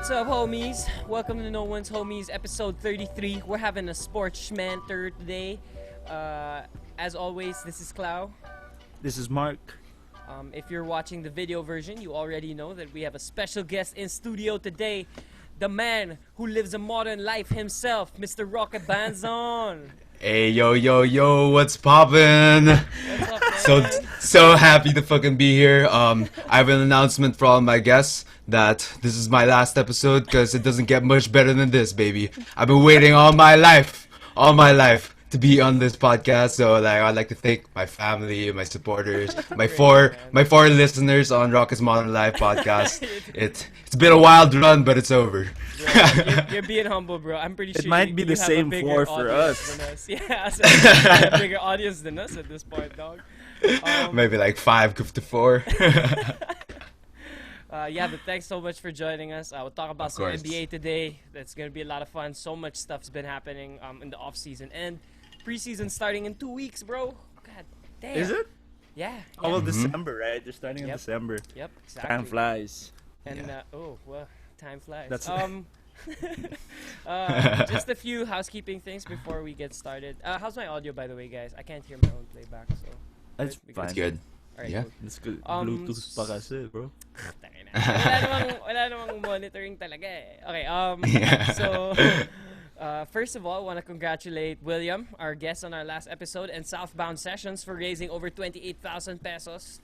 What's up, homies? Welcome to No One's Homies, episode 33. We're having a sports Shmenter today. As always, this is Clau. This is Mark. If you're watching the video version, you already know that we have a special guest in studio today. The man who lives a modern life himself, Mr. Roque Banzon. Hey, yo, what's poppin'? What's up, man? So happy to fucking be here. I have an announcement for all my guests that this is my last episode because it doesn't get much better than this, baby. I've been waiting all my life to be on this podcast. So I'd like to thank my family, my supporters, my four listeners on Rocket's Modern Life podcast. It's been a wild run, but it's over. Bro, you're being humble, bro. I'm pretty sure it might be the same four for us. Yeah, so you have a bigger audience than us at this point, dog. Maybe like 5 to 4. Yeah, but thanks so much for joining us. We'll talk about some NBA today. That's going to be a lot of fun. So much stuff's been happening in the off-season. And preseason starting in 2 weeks, bro. God damn. Is it? Yeah. Oh, well, December, right? They're starting in Yep. December. Yep, exactly. Time flies. And, time flies. That's just a few housekeeping things before we get started. How's my audio, by the way, guys? I can't hear my own playback, so... That's Because- fine. It's good. Alright, Yeah. cool. It's good. Um, Bluetooth pa kasi, bro. wala namang monitoring talaga eh. Okay, so first of all, I want to congratulate William, our guest on our last episode, and Southbound Sessions for raising over 28,000 pesos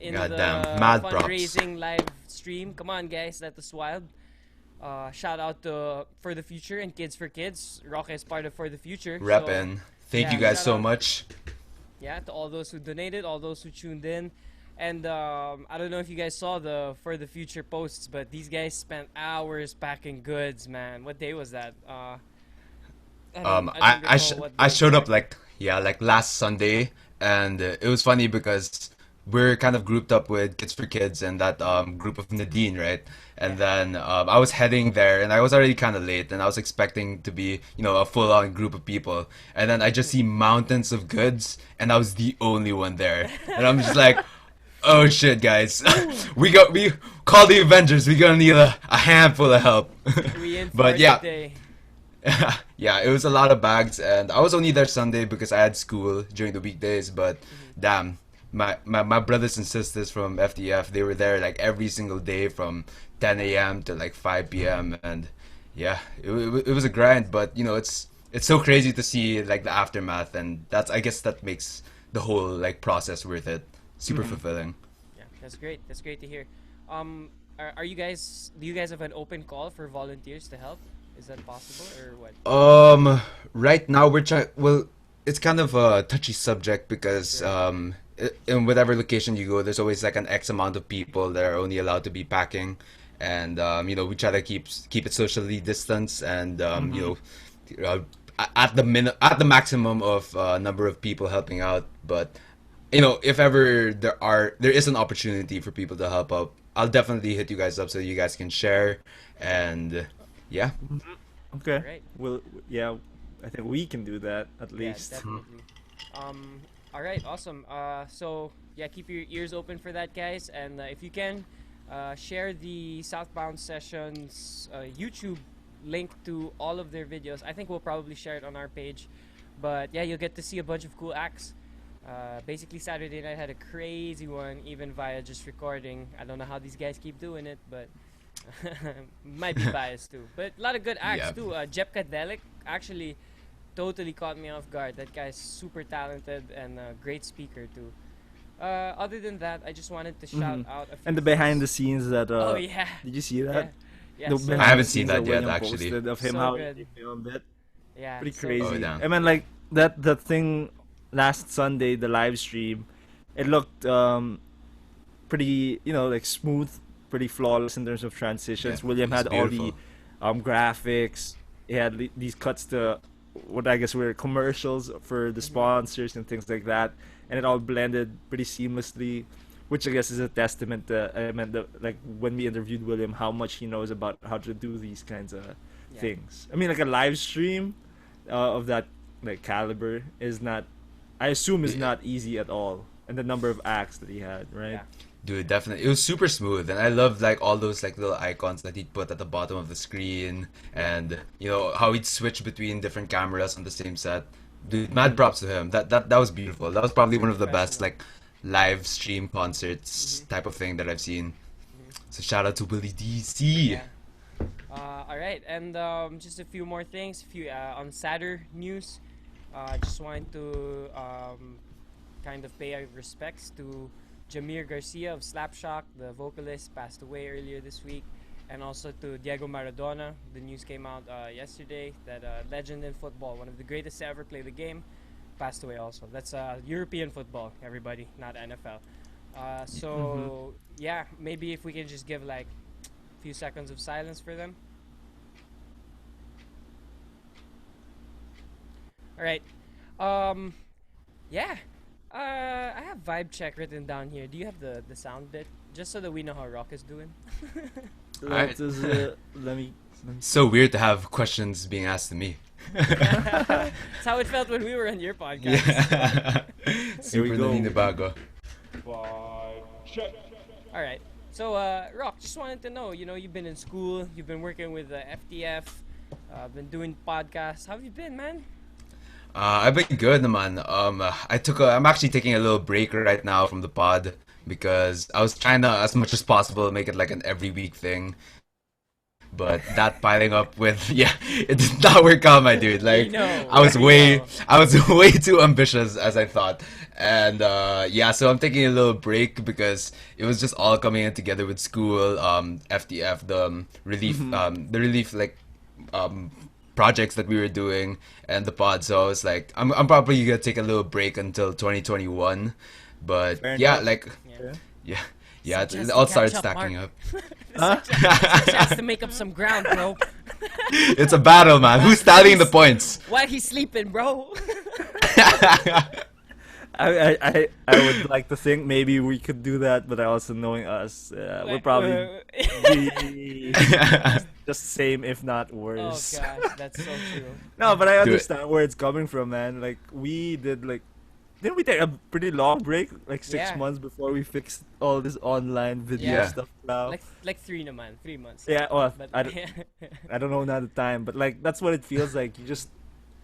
in Goddamn, the mad props. fundraising live stream. Come on, guys, that was wild. Shout out to For the Future and Kids for Kids. Roque is part of For the Future. Reppin'. Thank you yeah, guys shout so out. much. Yeah, to all those who donated, all those who tuned in. And I don't know if you guys saw the For the Future posts, but these guys spent hours packing goods, man. What day was that? I showed up like last Sunday, and it was funny because we're kind of grouped up with Kids for Kids and that group of Nadine, right? And then I was heading there, and I was already kind of late, and I was expecting to be, a full-on group of people, and then I just see mountains of goods, and I was the only one there, and I'm just like, oh shit, guys, we call the Avengers. We're gonna need a handful of help. But yeah. Yeah, it was a lot of bags, and I was only there Sunday because I had school during the weekdays, but damn, my brothers and sisters from FDF, they were there like every single day from 10 a.m. to like 5 p.m. and yeah, it was a grind, but it's so crazy to see like the aftermath, and I guess that makes the whole like process worth it. Super fulfilling. Yeah, that's great. That's great to hear. Do you guys have an open call for volunteers to help? Is that possible or what? Right now we're trying. Well, it's kind of a touchy subject because in whatever location you go, there's always like an X amount of people that are only allowed to be packing, and we try to keep it socially distanced, and at the maximum of number of people helping out. But if ever there is an opportunity for people to help out, I'll definitely hit you guys up so you guys can share, and yeah. Okay. Right. Well, yeah, I think we can do that at least. Yeah, definitely. All right, awesome. So yeah, keep your ears open for that, guys, and if you can, share the Southbound Sessions YouTube link to all of their videos. I think we'll probably share it on our page, but yeah, you'll get to see a bunch of cool acts. Basically, Saturday night had a crazy one, even via just recording. I don't know how these guys keep doing it, but might be biased too. But a lot of good acts too. Jep Kadelic actually totally caught me off guard. That guy's super talented and a great speaker too. Other than that, I just wanted to shout out a few And the behind the scenes that Oh yeah. did you see that? Yeah, The so, behind I haven't the seen scenes that yet, William actually. posted of him So how good. he filmed it. yeah, Pretty so- crazy. Oh, damn. I mean, like that thing last Sunday, the live stream, it looked pretty, like smooth, pretty flawless in terms of transitions. Yeah, William it's had all the beautiful. graphics. He had these cuts to what I guess were commercials for the sponsors and things like that, and it all blended pretty seamlessly, which I guess is a testament to like when we interviewed William, how much he knows about how to do these kinds of things. I mean, like a live stream of that like caliber is not, I assume, is not easy at all, and the number of acts that he had, right? Yeah. Dude, definitely. It was super smooth, and I loved like all those like little icons that he'd put at the bottom of the screen, and you know how he'd switch between different cameras on the same set. Dude, mad props to him. That was beautiful. That was probably one of the best Professional. like live stream concerts Mm-hmm. type of thing that I've seen. Mm-hmm. So shout out to Willie DC. Yeah. All right, and just a few more things. Few on sadder news. Just wanted to kind of pay our respects to Jamir Garcia of Slapshock, the vocalist, passed away earlier this week, and also to Diego Maradona. The news came out yesterday that legend in football, one of the greatest to ever play the game, passed away also. That's European football, everybody, not NFL. So yeah, maybe if we can just give like a few seconds of silence for them. All right. Um, yeah. I have vibe check written down here. Do you have the sound bit? Just so that we know how Rock is doing. Let us, let me. So weird to have questions being asked to me. That's how it felt when we were on your podcast. Yeah. Here we Super go. Naninabago. All right. So, Rock, just wanted to know. You've been in school. You've been working with FTF. Been doing podcasts. How have you been, man? I've been good, naman. I'm actually taking a little break right now from the pod because I was trying to, as much as possible, make it like an every week thing. But that piling up with, yeah, it did not work out, my dude. Like, know, I was we way, know. I was way too ambitious as I thought. And yeah, so I'm taking a little break because it was just all coming in together with school, FTF, the relief like um projects that we were doing and the pod. So I was like, I'm probably gonna take a little break until 2021. But Fair yeah, enough. like Yeah. yeah, yeah, Suggest it to all catch started up, stacking Mark. up. Such has to make up some ground, bro. It's a battle, man. Who's tallying the points? Why he sleeping, bro? I would like to think maybe we could do that, but I also knowing us, we're probably be just the same, if not Oh worse. gosh, that's so true. No, but I Do it. understand where it's coming from, man. Like we did, like didn't we take a pretty long break, like 6 Yeah. months before we fixed all this online video Yeah. stuff now? Like 3 months. Yeah, well, But I don't know now the time, but like that's what it feels like. You just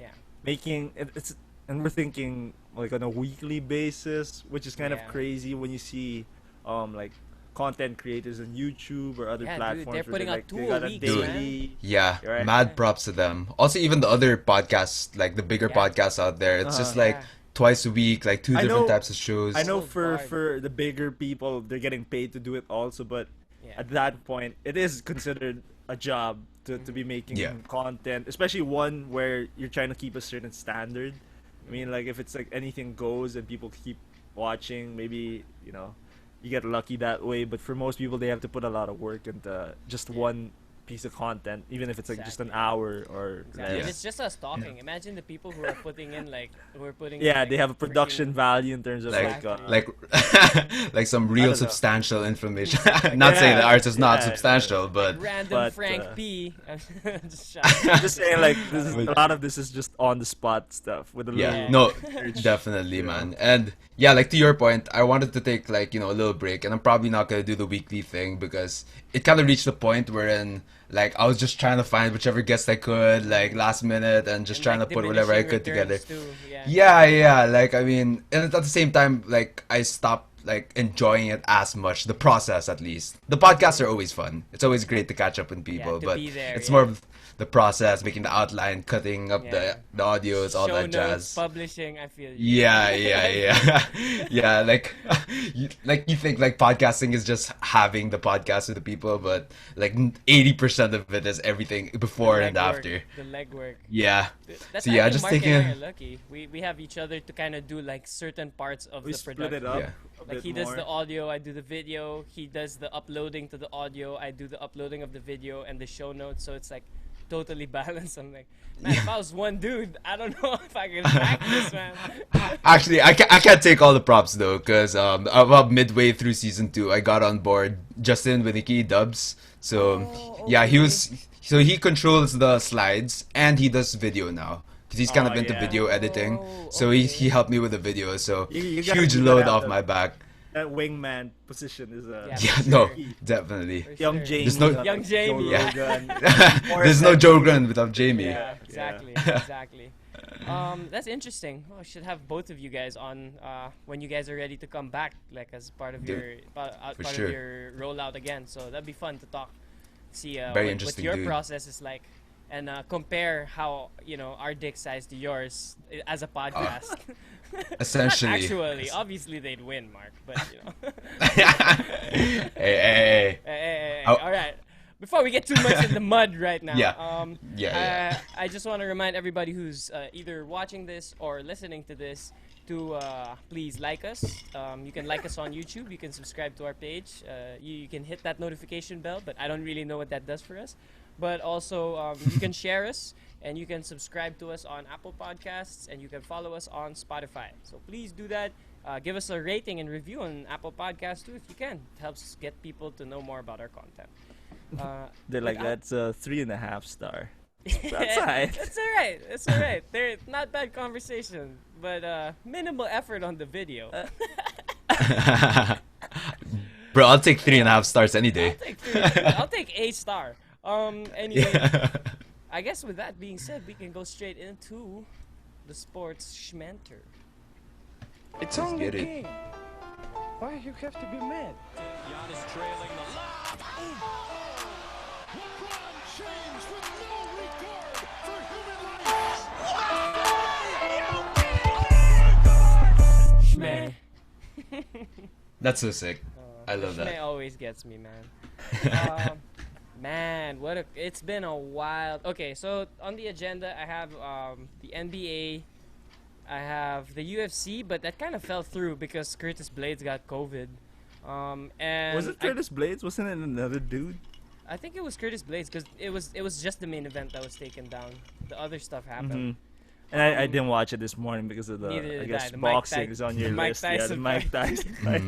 yeah. making it's and we're thinking like on a weekly basis, which is kind of Yeah. crazy when you see like content creators on YouTube or other Yeah, dude, platforms they're where putting out like, 2 they a got a week, daily. Yeah, Right. mad props to them. Also, even the other podcasts, like the bigger Yeah. podcasts out there, it's just Uh-huh. like Yeah. twice a week, like two I different know- types of shows. I know So for hard. the bigger people, they're getting paid to do it also, but Yeah. at that point, it is considered a job to be making Yeah. content, especially one where you're trying to keep a certain standard. I mean, like if it's like anything goes and people keep watching, maybe you get lucky that way. But for most people, they have to put a lot of work into just Yeah. one piece of content, even if it's like just an Exactly. hour or Exactly. less. And Yeah. it's just us talking. Imagine the people who are putting in Yeah, like, they have a production freaking- value in terms of like Exactly. like some I real don't know. substantial information. Not saying that Yeah, ours is not yeah, substantial, but random but, Frank uh, P. Just I'm just saying, like this is, But- a lot of this is just on the spot stuff with a yeah, little no, research, definitely, you know. man. And yeah, like to your point, I wanted to take like, a little break, and I'm probably not gonna do the weekly thing because it kind of reached the point wherein like I was just trying to find whichever guest I could, like last minute, and just and, trying like, to put whatever I diminishing could together. returns too. Yeah. Yeah, like I mean, and at the same time, like I stopped like enjoying it as much. The process, at least. The podcasts are always fun. It's always great to catch up with people, to but be there, it's yeah. more of the process, making the outline, cutting up Yeah. the audios, all Show that notes, jazz. publishing. I feel you. Yeah. Yeah, like you think like podcasting is just having the podcast with the people, but like 80% of it is everything before and Legwork, after. The legwork. Yeah. That's So, yeah, I think just Mark and thinking- I are lucky. We have each other to kind of do like certain parts of We the split production. it up Yeah. a Like bit he does more. the audio, I do the video. He does the uploading to the audio, I do the uploading of the video and the show notes. So it's like totally balanced. I'm like, man, if I was one dude, I don't know if I could hack this, man. Actually, I can't take all the props though, because about midway through season 2, I got on board Justin with Nikki Dubs. So Oh, yeah, okay. he controls the slides and he does video now because he's kind of Oh, into yeah. video editing. Oh, So okay. he helped me with the video. So You gotta- huge you gotta load have off the- my back. that wingman position is Yeah, Yeah, for no, sure. definitely. For young sure. Jamie. There's no- Young Jamie, Joe yeah. Rogan. There's no Joe Grun without Jamie. Yeah, exactly, exactly. That's interesting. Oh, I should have both of you guys on when you guys are ready to come back, like as part of Dude, your part sure. of your rollout again. So that'd be fun to talk, see Very what interesting, your dude. process is like, and compare how our dick size to yours as a podcast. Essentially. Actually, obviously they'd win, Mark, but Hey, hey, Hey, Oh. all right. Before we get too much in the mud right now, Yeah. Yeah. I just want to remind everybody who's either watching this or listening to this to please like us. You can like us on YouTube. You can subscribe to our page. You can hit that notification bell, but I don't really know what that does for us. But also, you can share us, and you can subscribe to us on Apple Podcasts, and you can follow us on Spotify. So please do that. Give us a rating and review on Apple Podcasts too if you can. It helps get people to know more about our content. They're like, without- that's a 3.5 star. That's alright. It's alright. It's alright. They're not bad conversation, but minimal effort on the video. Bro, I'll take 3.5 stars any day. I'll take a star. Anyway, I guess with that being said, we can go straight into the sports Shmenter. It's Let's only get it. game. Why you have to be mad? Giannis trailing the lob. LeBron James with no regard for human life. Shmeh. That's so sick. I love Shmeh that. always gets me, man. Man, it's been a while. Okay, so on the agenda I have the NBA, I have the UFC, but that kind of fell through because Curtis Blades got COVID. And Was it Curtis Blades? Wasn't it another dude? I think it was Curtis Blades because it was just the main event that was taken down. The other stuff happened. And I didn't watch it this morning because of the, Neither did I guess, I. The Mike boxing Ty- is on your Mike list. Yeah, the Tyson Mike fight. Tyson fight.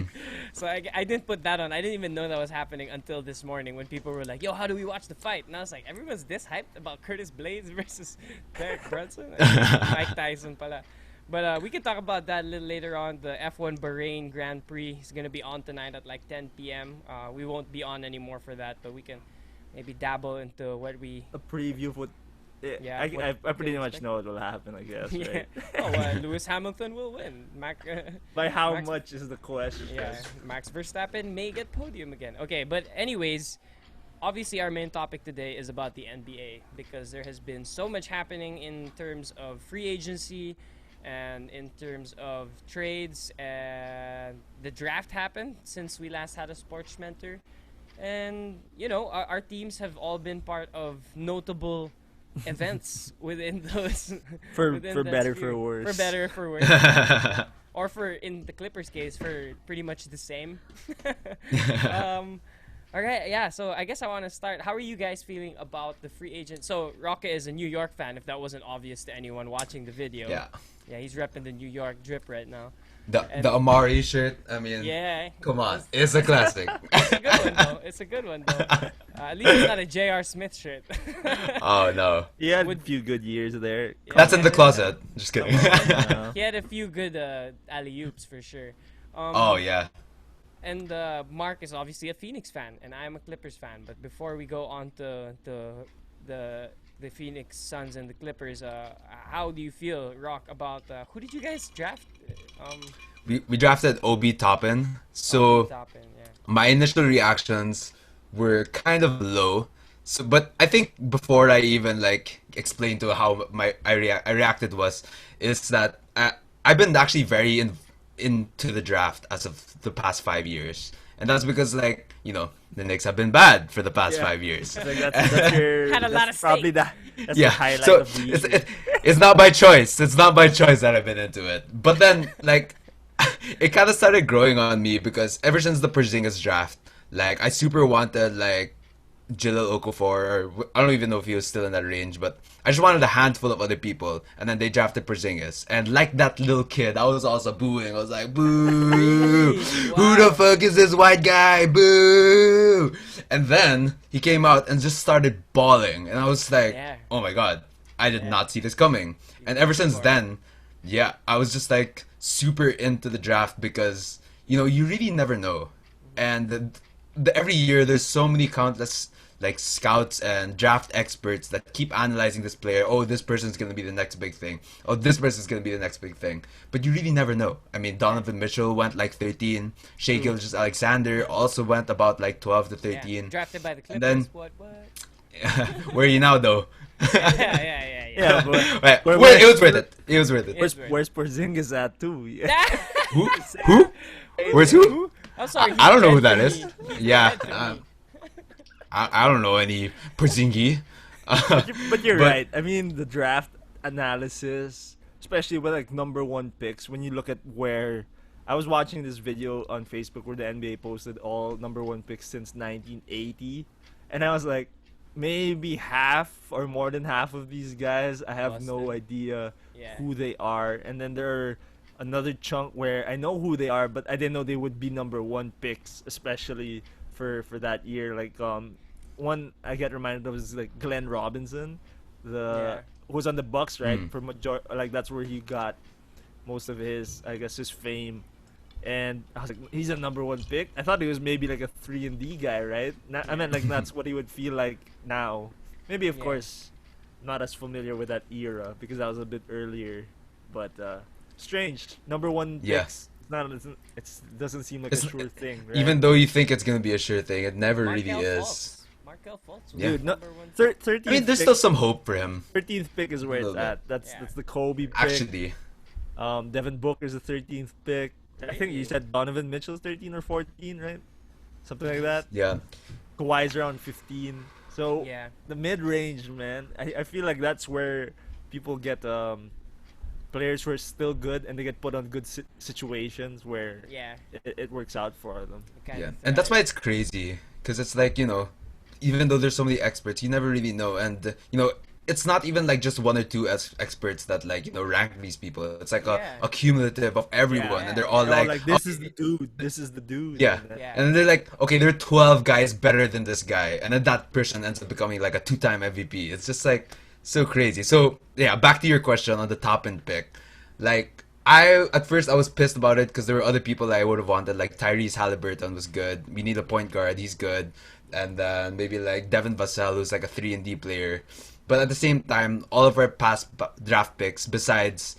So I didn't put that on. I didn't even know that was happening until this morning when people were like, "Yo, how do we watch the fight?" And I was like, "Everyone's this hyped about Curtis Blades versus Derek Brunson." Mike Tyson pala. But we can talk about that a little later on. The F1 Bahrain Grand Prix is gonna be on tonight at like 10 p.m. We won't be on anymore for that, but we can maybe dabble into what we. A preview of what... Yeah, I what pretty to much expect. know what will happen, I guess, Yeah. right? Oh, Lewis Hamilton will win. By how Max- much is the question? Yeah, Max Verstappen may get podium again. Okay, but anyways, obviously our main topic today is about the NBA because there has been so much happening in terms of free agency and in terms of trades, and the draft happened since we last had a sports mentor. And, our teams have all been part of notable events within those For within that better, sphere. for worse. For better, for worse. Or for, in the Clippers case, for pretty much the same. All right, yeah, so I guess I want to start. How are you guys feeling about the free agent? So, Roque is a New York fan, if that wasn't obvious to anyone watching the video. Yeah. Yeah, he's repping the New York drip right now. The Amari shirt, I mean, Yeah. come on. It's a classic. It's a good one, though. It's a good one, though. At least it's not a J.R. Smith shirt. Oh, no. He had Would- a few good years there. That's in the closet. Just kidding. He had a few good alley-oops, for sure. Oh, yeah. And Mark is obviously a Phoenix fan, and I'm a Clippers fan. But before we go on to the Phoenix Suns and the Clippers, how do you feel, Rock, about who did you guys draft? We drafted Obi Toppin. So Top in, yeah. my initial reactions were kind of low. So, but I think before I even explain to how I reacted is that I've been actually very into the draft as of the past 5 years, and that's because the Knicks have been bad for the past 5 years. Like that's your, Had a lot that's of probably stake. that's the highlight so of the year. it's not by choice. It's not by choice that I've been into it. But then it kind of started growing on me because ever since the Porzingis draft, I super wanted Jalil Okafor, or I don't even know if he was still in that range, but I just wanted a handful of other people, and then they drafted Porzingis, and like that little kid, I was also booing. I was like, boo! Really? Who the fuck is this white guy? Boo! And then he came out and just started bawling, and I was like, Yeah. oh my god, I did not see this coming. And ever since then, yeah, I was just super into the draft because you really never know. And every year there's so many countless like scouts and draft experts that keep analyzing this player. Oh, this person's gonna be the next big thing. Oh, this person's gonna be the next big thing. But you really never know. I mean, Donovan Mitchell went like 13. Shea Gilgeous-Alexander also went about like 12 to 13. Yeah. Drafted by the Clippers. And then What? where are you now though? Yeah. Yeah, but Wait, it was worth it. It was worth it. where's Porzingis at too? Who? Who? Where's who? I'm sorry. I don't know who read that to is. me. He Yeah, read to me. I don't know any Porzingis. But you're But- right. I mean, the draft analysis, especially with like number one picks, when you look at where I was watching this video on Facebook where the NBA posted all number one picks since 1980, and I was like, maybe half or more than half of these guys, I have no Busted. idea Yeah. who they are, and then there are another chunk where I know who they are, but I didn't know they would be number one picks, especially for that year. Like one I get reminded of is like Glenn Robinson, Yeah. who was on the Bucks, right? Mm. Like that's where he got most of his, I guess, his fame. And I was like, he's a number one pick. I thought he was maybe like a 3-and-D guy, right? I meant like that's what he would feel like now. Maybe of Yeah. course, not as familiar with that era because that was a bit earlier. But strange. Number one Yeah. picks. It doesn't seem like It's- a sure thing, right? Even though you think it's gonna be a sure thing, it never really Markelle is. Fultz. Markelle Fultz was Yeah. Dude, no, number one. 13th I mean, there's pick, still some hope for him. 13th pick is where A it's little bit. at. That's Yeah. that's the Kobe pick. Actually, Devin Booker's the 13th pick. I think you Really? said Donovan Mitchell's 13 or 14, right? Something like that. yeah. Kawhi's around 15. So Yeah. the mid-range, man, I feel like that's where people get players who are still good and they get put on good situations where Yeah. it works out for them. it kind Yeah, of and that's why thrives. it's crazy, because it's like, even though there's so many experts, you never really know, and it's not even like just one or two experts that like rank these people. It's like Yeah. a cumulative of everyone, Yeah. and they're all They're all like, this "Oh, is the dude. This is the dude. yeah. And then- Yeah. And they're like, okay, there are 12 guys better than this guy, and then that person ends up becoming like a 2-time MVP. It's just like so crazy. So yeah, back to your question on the top end pick. Like at first I was pissed about it because there were other people that I would have wanted. Like Tyrese Halliburton was good. We need a point guard. He's good. And then maybe like Devin Vassell, who's like a 3-and-D player. But at the same time, all of our past draft picks, besides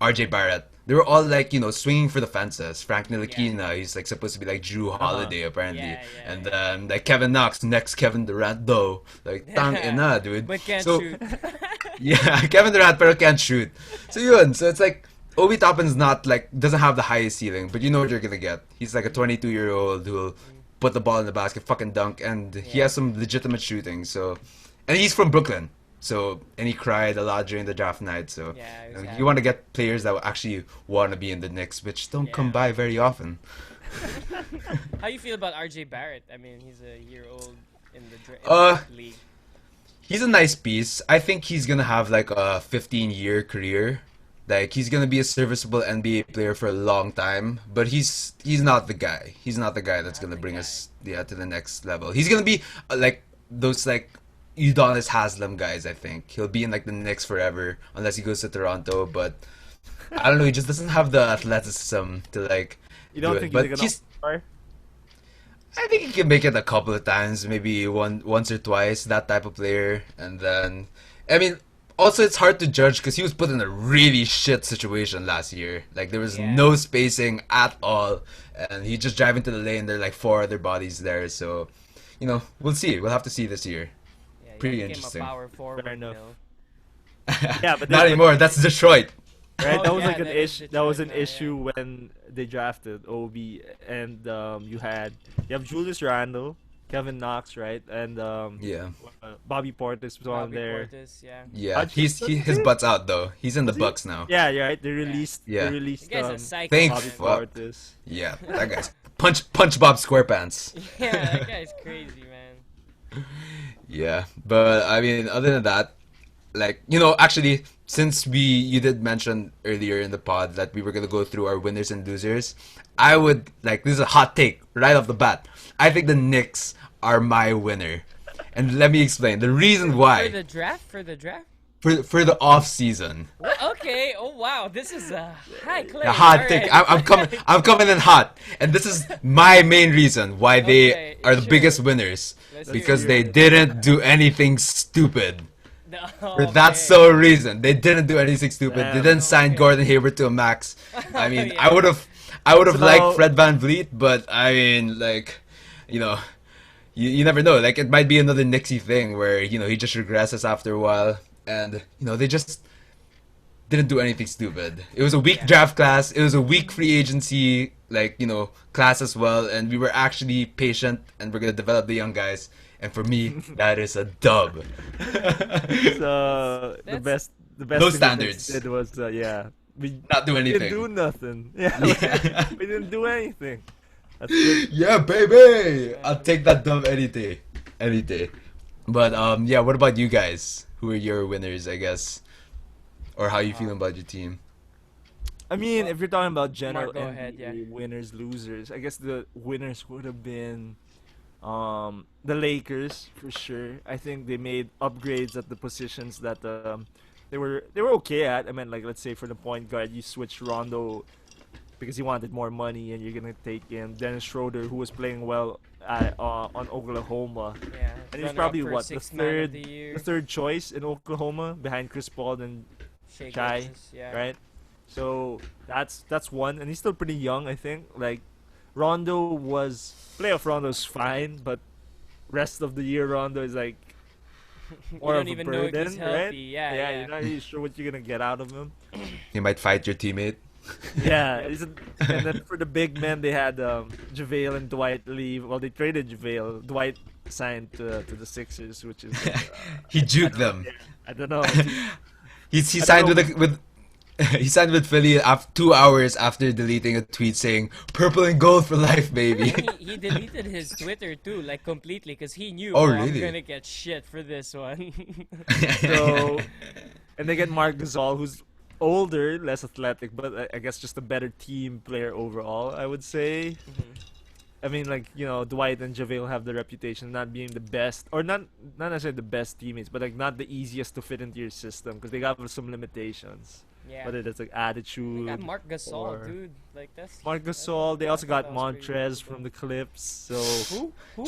RJ Barrett, they were all like, swinging for the fences. Frank Ntilikina, he's like supposed to be like Drew Holiday apparently. Yeah, yeah, and yeah. then like Kevin Knox, next Kevin Durant though. Like, tang ina, dude. But can't So- shoot. Yeah, Kevin Durant pero can't shoot. So yun, so it's like Obi Toppin's not like doesn't have the highest ceiling, but you know what you're gonna get. He's like a 22-year-old who'll put the ball in the basket, fucking dunk, and he Yeah. has some legitimate shooting. So, and he's from Brooklyn. So, and he cried a lot during the draft night. So, Yeah, you, exactly. you want to get players that will actually want to be in the Knicks, which don't come Yeah. by very often. How you feel about RJ Barrett? I mean, he's a year old in the league. He's a nice piece. I think he's gonna have like a 15-year career. Like he's gonna be a serviceable NBA player for a long time, but he's not the guy. He's not the guy that's Not gonna the bring guy. us to the next level. He's gonna be like those like Udonis Haslam guys. I think he'll be in like the Knicks forever unless he goes to Toronto. But I don't know. He just doesn't have the athleticism to like. You don't do it. think But he's like an all-star? I think he can make it a couple of times, maybe once or twice, that type of player. And then, I mean, also it's hard to judge because he was put in a really shit situation last year. Like, there was Yeah. no spacing at all. And he just drive into the lane, there are like 4 other bodies there. So, we'll see. We'll have to see this year. Yeah, he Pretty became interesting. a power forward. Fair enough. though. Yeah, but Not there's- anymore. That's Detroit. Right, Oh, that was yeah, like an that is issue. the That was choice an now, yeah. issue when they drafted Obi, and you have Julius Randle, Kevin Knox, right, and Yeah. Bobby Portis was on Bobby there. Portis, yeah. Yeah. His butt's out, though. He's in the Bucks now. Yeah, yeah, right. They released. Yeah. They released. The guy's a psycho. Thank Bobby fuck. Portis. Yeah. That guy's punch Bob SquarePants. Yeah, that guy's crazy, man. Yeah, but I mean, other than that, like, actually, since you did mention earlier in the pod that we were gonna go through our winners and losers, I would like this is a hot take right off the bat. I think the Knicks are my winner, and let me explain the reason For why. the draft? For the draft? for the off season. Okay. Oh wow, this is a high claim. A hot All take. right. I'm coming in hot, and this is my main reason why they Okay, are the sure. biggest winners Let's because hear they it. didn't do anything stupid. For Okay. that sole reason, they didn't do anything stupid. They Damn. didn't sign Okay. Gordon Hayward to a max. I mean, Yeah. I would have So liked now- Fred Van Vliet, but I mean, like, you know, you never know. Like, it might be another Nixie thing where he just regresses after a while, and they just didn't do anything stupid. It was a weak draft class. It was a weak free agency, class as well, and we were actually patient, and we're gonna develop the young guys. And for me, that is a dub. So the That's- best Low thing standards. they did was we Not do didn't anything. do nothing. Yeah, Yeah. we didn't do anything. That's good. Yeah, baby! I'll take that dub any day. Any day. But, yeah, what about you guys? Who are your winners, I guess? Or how you feeling about your team? I mean, if you're talking about general Mark, go ahead, NBA winners, losers, I guess the winners would have been the Lakers for sure. I think they made upgrades at the positions that they were okay at. I mean, like, let's say for the point guard, you switch Rondo because you wanted more money, and you're gonna take in Dennis Schroeder, who was playing well on Oklahoma. Yeah. And he's runner-up probably for what sixth man of the the year. third choice in Oklahoma behind Chris Paul and Shea Shai, Gilgeous, yeah. right? So that's one, and he's still pretty young. I think like Rondo was playoff Rondo's fine, but rest of the year Rondo is like You more don't of a even know if burden, he's right? healthy. Yeah. You're not really sure what you're gonna get out of him. You might fight your teammate. Yeah, and then for the big men they had JaVale and Dwight leave. Well, they traded JaVale. Dwight signed to the Sixers, which is He juked them. I don't know. He I signed don't with know. he signed with Philly 2 hours after deleting a tweet saying "purple and gold for life, baby." And he deleted his Twitter too, like completely, because he knew, Oh, I'm really? gonna get shit for this one. So, and they get Mark Gasol, who's older, less athletic, but I guess just a better team player overall, I would say. I mean, like, Dwight and JaVale have the reputation of not being the best, or not necessarily the best teammates, but like not the easiest to fit into your system because they got some limitations. Yeah. Whether that's like They attitude. got Mark Gasol, or- dude. Like that's Mark that's- Gasol. They also got that was pretty Montrez good. from the Clips. So Who?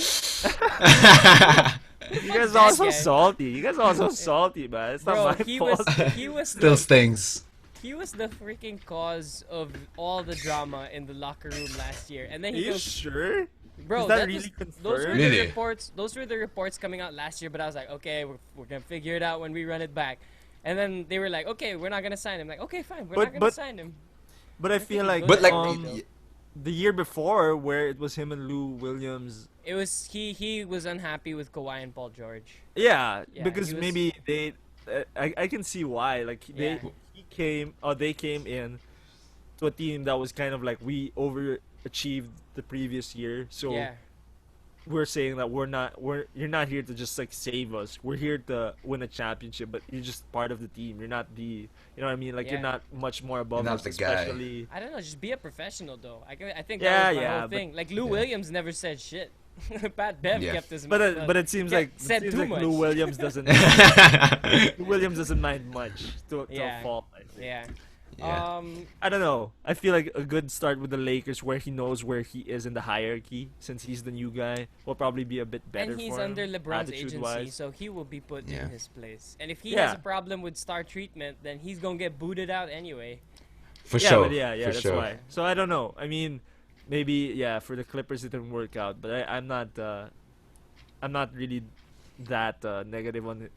you guys that are also guy? salty. You guys are also salty, man. It's not Bro, my he fault. was he was Still the, stings. he was the freaking cause of all the drama in the locker room last year, and then Are he you goes, sure? bro, Is that was- really those were confirmed? the Really? reports. Those were the reports coming out last year. But I was like, okay, we're gonna figure it out when we run it back. And then they were like, okay, we're not gonna sign him. Like, okay, fine, we're not gonna But- sign him. But I feel like But like, the year before, where it was him and Lou Williams. It was he was unhappy with Kawhi and Paul George. Yeah, Yeah, because he was- maybe they. I can see why. Like Yeah. they came in to a team that was kind of like we overachieved the previous year. So Yeah, we're saying that you're not here to just like save us. We're here to win a championship, but you're just part of the team. You're not the, you know what I mean? Like Yeah. you're not much more above You're us, not the guy. especially. I don't know. Just be a professional, though. I think Yeah, that was my yeah, whole but- thing. Like Lou Williams never said shit. Pat Bev Yeah. kept his But mouth shut. but it seems like said too much. Lou Williams doesn't Lou Williams doesn't mind much to Yeah. a fault. I think. Yeah. Yeah. I don't know. I feel like a good start with the Lakers, where he knows where he is in the hierarchy, since he's the new guy, will probably be a bit better And he's for him, under LeBron's agency, attitude-wise. so he will be put Yeah. in his place. And if he Yeah. has a problem with star treatment, then he's gonna get booted out anyway. For Yeah, sure. but yeah, for that's sure. why. So I don't know. I mean, maybe for the Clippers it didn't work out, but I'm not really that negative on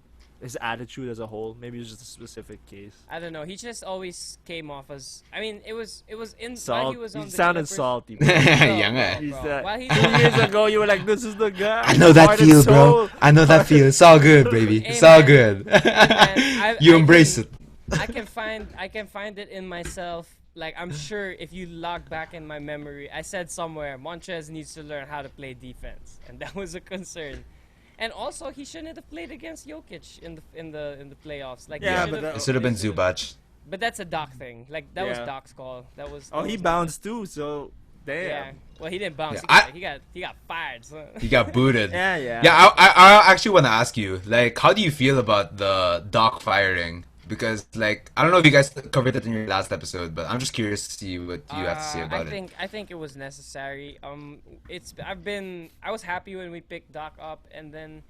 his attitude as a whole. Maybe it's just a specific case. I don't know. He just always came off as. I mean, it was in while Salt. he was on He the sounded Clippers- salty. bro. Young bro, eh? He's bro. that- While he's 2 years ago, you were like, "This is the guy." I know that Heart and feel, bro. soul. I know that feel. It's all good, baby. Hey, It's all man. good. man, You I embrace can- it. I can find it in myself. Like I'm sure if you log back in my memory, I said somewhere Montrez needs to learn how to play defense, and that was a concern. And also, he shouldn't have played against Jokic in the playoffs. Like, he Yeah, should've- but It should have been he should've- Zubac. But that's a Doc thing. Like that was Yeah. Doc's call. That was. Oh, that he was- bounced too. So Damn. Yeah. Well, he didn't bounce. Yeah, He got fired. So. He got booted. Yeah, yeah. Yeah, I actually want to ask you, like, how do you feel about the Doc firing? Because, like, I don't know if you guys covered it in your last episode, but I'm just curious to see what you have to say about it. I think it was necessary. I was happy when we picked Doc up, and then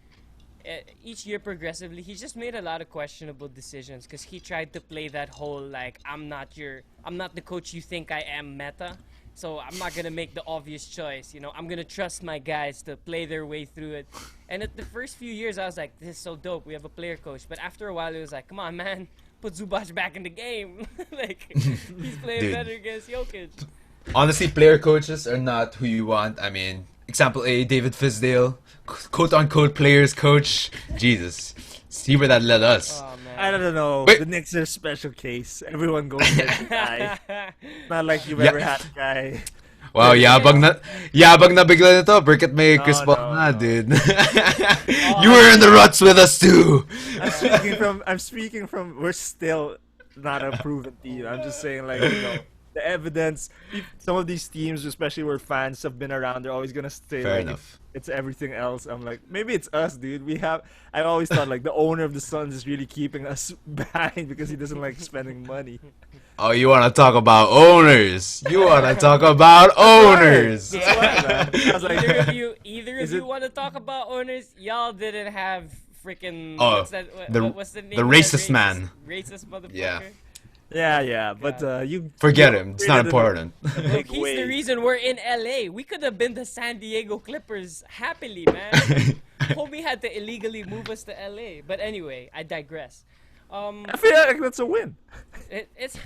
each year progressively, he just made a lot of questionable decisions because he tried to play that whole like I'm not the coach you think I am meta. So I'm not gonna make the obvious choice, I'm gonna trust my guys to play their way through it. And at the first few years, I was like, this is so dope. We have a player coach. But after a while, it was like, come on, man, put Zubac back in the game. Like he's playing Dude. better against Jokic. Honestly, player coaches are not who you want. I mean, example A, David Fisdale, quote unquote players coach. Jesus, see where that led us. Oh man. I don't know. Wait. The Knicks are a special case. Everyone goes for the guy. Not like you've Yeah. ever had a guy. Wow, yabang na bigla nito. Berkat may No, Chris Paul no, na, no. dude. You were in the ruts with us too. I'm speaking from. We're still not a proven team. I'm just saying, like, the evidence. Some of these teams, especially where fans have been around, they're always gonna say Fair like enough. it's everything else. I'm like, maybe it's us, dude. I always thought like the owner of the Suns is really keeping us behind because he doesn't like spending money. Oh, you want to talk about owners? You want to talk about owners? That's why, man. I was like, Either Is of you it- want to talk about owners? Y'all didn't have freaking Oh, what's that? What's the name? the of that racist man. Racist motherfucker. Yeah. yeah, but you Forget you him. It's not created important. a Look, big he's the wave. reason we're in LA. We could have been the San Diego Clippers happily, man. Homie had to illegally move us to LA. But anyway, I digress. I feel like that's a win. It's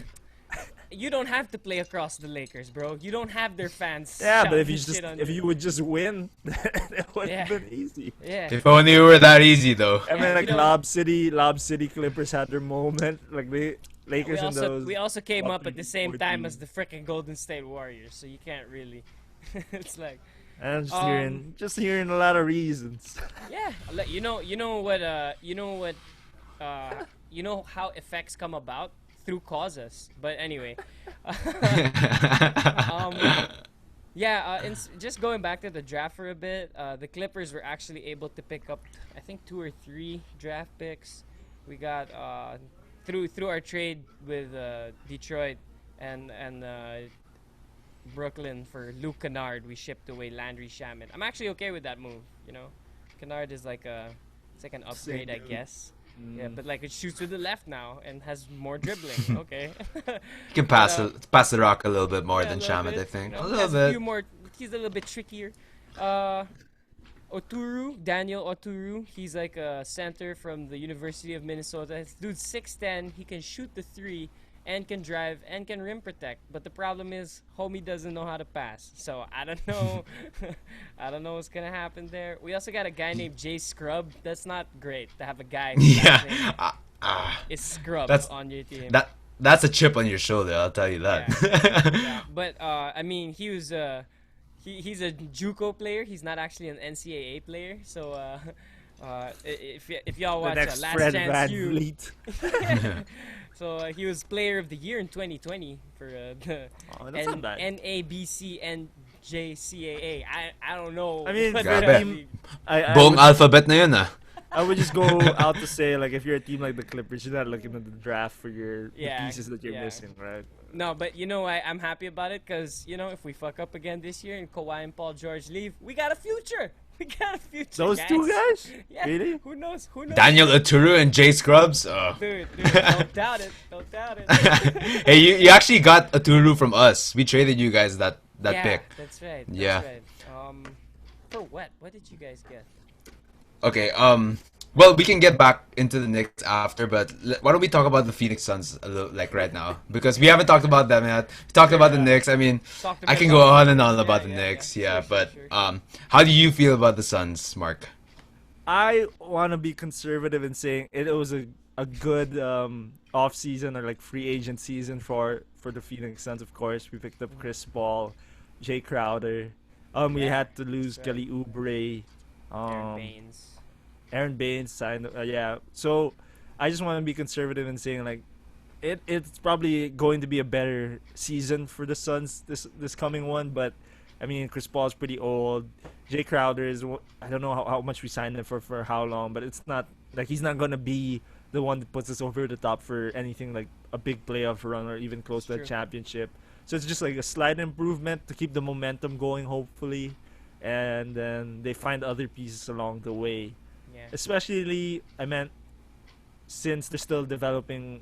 you don't have to play across the Lakers, bro. You don't have their fans. Yeah, but if shouting shit on if you would just win, it would Yeah. have been easy. yeah. If only it were that easy, though. I mean, Yeah, like you know- Lob City Clippers had their moment. Like the Lakers and those. We also came up at the same 14. time as the frickin' Golden State Warriors, so you can't really. It's like, I'm just hearing a lot of reasons. yeah, you know how effects come about through causes. But anyway, just going back to the draft for a bit, the Clippers were actually able to pick up, I think, 2 or 3 draft picks. We got through our trade with Detroit and Brooklyn for Luke Kennard. We shipped away Landry Shamet. I'm actually okay with that move. Kennard is like it's like an upgrade, I dude. guess. Yeah, but like it shoots with the left now and has more dribbling. Okay. You can pass the rock a little bit more Yeah, than a little Shamet, bit, I think. A has little a bit. few more. He's a little bit trickier. Daniel Oturu. He's like a center from the University of Minnesota. This dude's 6'10". He can shoot the 3 and can drive and can rim protect. But the problem is, homie doesn't know how to pass. So I don't know. I don't know what's gonna happen there. We also got a guy named Jay Scrub. That's not great to have a guy whose last name Yeah. is Scrub That's- on your team. That's a chip on your shoulder, I'll tell you that. Yeah, but I mean, he was he's a JUCO player. He's not actually an NCAA player. So if y'all The watch next Last Fred Chance Van U, Vliet. so he was Player of the Year in 2020 for the Oh, that's not bad. NABC and JCAA. I don't know. I mean, what for a that team, means. Buong alphabet na yun, ah. I would just go out to say, like, if you're a team like the Clippers, you're not looking at the draft for the Yeah, pieces that you're yeah. missing, right? No, but I'm happy about it because if we fuck up again this year and Kawhi and Paul George leave, we got a future. We got a future. Those guys. 2 guys? Yeah. Really? Who knows? Who knows? Daniel Oturu and Jay Scrubs? Oh. Dude, don't doubt it. Don't doubt it. Hey, you actually got Oturu from us. We traded you guys that yeah, pick. That's right. That's Yeah. right. For what? What did you guys get? Okay, well, we can get back into the Knicks after, but why don't we talk about the Phoenix Suns a little, like right now? Because we haven't talked about them yet. We talked about the Knicks. I mean, Talked I about can go them. on and on about the yeah, Knicks, yeah. yeah, Sure, but sure. how do you feel about the Suns, Mark? I want to be conservative in saying it was a good off season or like free agent season for the Phoenix Suns. Of course, we picked up Chris Paul, Jay Crowder. We Yeah, had to lose that's right. Kelly Oubre. Aaron Baines. Aaron Baines signed. Yeah. So I just want to be conservative in saying like it's probably going to be a better season for the Suns this coming one, but I mean Chris Paul's pretty old. Jay Crowder is I don't know how much we signed him for how long, but it's not like he's not gonna be the one that puts us over the top for anything like a big playoff run or even close to a championship. So it's just like a slight improvement to keep the momentum going, hopefully, and then they find other pieces along the way. Yeah. Especially, I meant, since they're still developing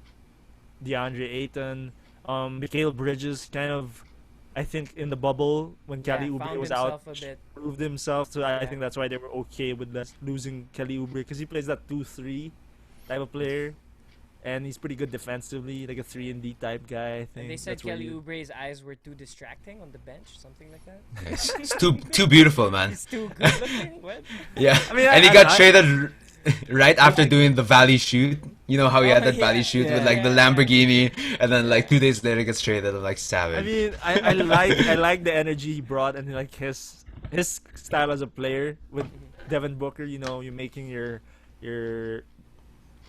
DeAndre Ayton, Mikal Bridges kind of, I think in the bubble when Kelly Oubre found was out, himself a bit. proved himself. So I think that's why they were okay with losing Kelly Oubre, because he plays that 2-3 type of player, and he's pretty good defensively, like a 3-and-D type guy. I think. And they said That's where Kelly you- Oubre's eyes were too distracting on the bench, something like that. It's too beautiful, man. He's too good looking. What? Yeah. I mean, and he I- got I- traded right after doing the Valley shoot. You know how he had that Valley shoot with like the yeah. Lamborghini, and then like 2 days later gets traded. I'm like savage. I mean, I like the energy he brought, and like his style as a player with Devin Booker. You know, you're making your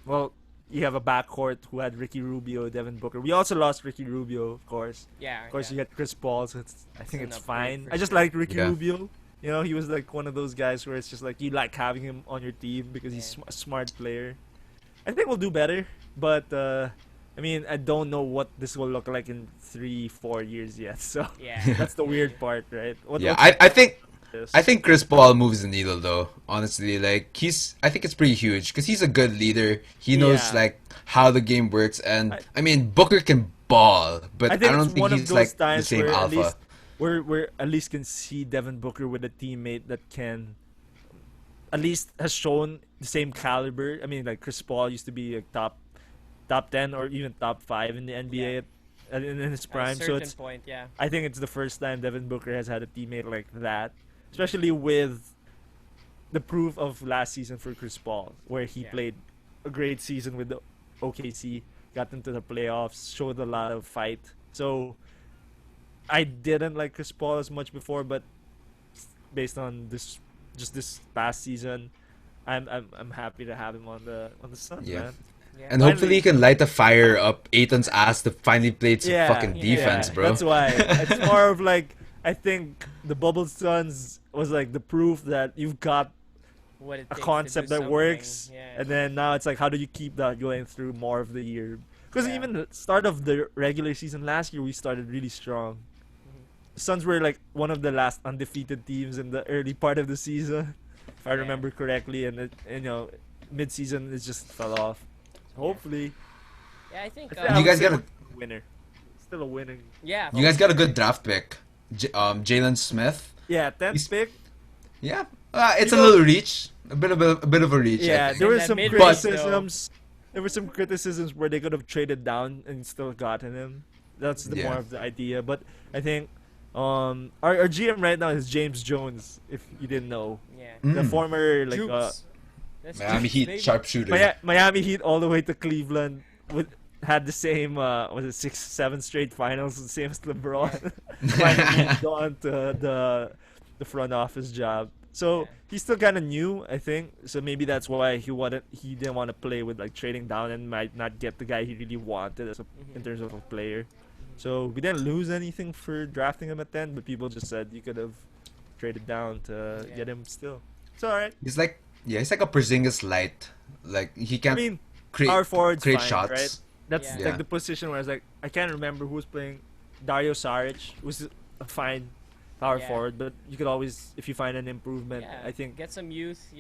well, you have a backcourt who had Ricky Rubio, Devin Booker. We also lost Ricky Rubio, of course. Yeah. Of course, you got Chris Paul, so I think an it's upgrade fine. for I just sure. like Ricky Yeah. Rubio. You know, he was like one of those guys where it's just like you like having him on your team because he's Yeah. a smart player. I think we'll do better, but I mean, I don't know what this will look like in 3-4 years yet. So Yeah. that's the weird part, right? yeah, what's I think Chris Paul moves the needle though. Honestly, like I think it's pretty huge because he's a good leader. He knows Yeah. like how the game works, and I mean Booker can ball, but I, I think don't it's think one of he's those like the times same where alpha. at least we're at least can see Devin Booker with a teammate that can at least has shown the same caliber. I mean, like Chris Paul used to be like top 10 or even top 5 in the NBA in his At a prime. So certain it's point, yeah. I think it's the first time Devin Booker has had a teammate like that, especially with the proof of last season for Chris Paul, where he Yeah. played a great season with the OKC, got into the playoffs, showed a lot of fight. So I didn't like Chris Paul as much before, but based on this past season, I'm happy to have him on the Suns, Yeah. man. Yeah. And hopefully he can light the fire up Aiton's ass to finally play some Yeah, fucking yeah. defense, bro. That's why it's more of like I think the Bubble Suns was like the proof that you've got What it a takes to concept do that something. works, Yeah. and then now it's like how do you keep that going through more of the year? Because Yeah. even the start of the regular season last year, we started really strong. The Suns were like one of the last undefeated teams in the early part of the season, if I Yeah. remember correctly, and mid-season it just fell off. Hopefully, Yeah, I think. I You would guys say gotta- we're a winner. Still a winning. Yeah. You guys got a good draft pick, Jalen Smith. Yeah, 10th He's- pick. Yeah, it's You a know- little reach, a bit of a reach. I Yeah, think. there were that some mid-range, criticisms. There were some criticisms where they could have traded down and still gotten him. That's the Yeah. more of the idea. But I think our GM right now is James Jones. If you didn't know, Yeah. Mm. the former like Jukes. That's Miami Jukes, Heat baby. sharpshooter. Miami Heat all the way to Cleveland had the same was it 6-7 straight finals, the same as LeBron. Finally moved on to the front office job. So Yeah. he's still kind of new, I think. So maybe that's why he didn't want to play with like trading down and might not get the guy he really wanted in terms of a player. So we didn't lose anything for drafting him at 10, but people just said you could have traded down to Yeah. get him still. It's all right. He's like a Porzingis light. Like he I can't mean, create power forward's create fine, shots. right? That's Yeah. like the position where I was like, I can't remember who was playing. Dario Saric was a fine power Yeah. forward, but you could always, if you find an improvement, Yeah. I think Get some youth,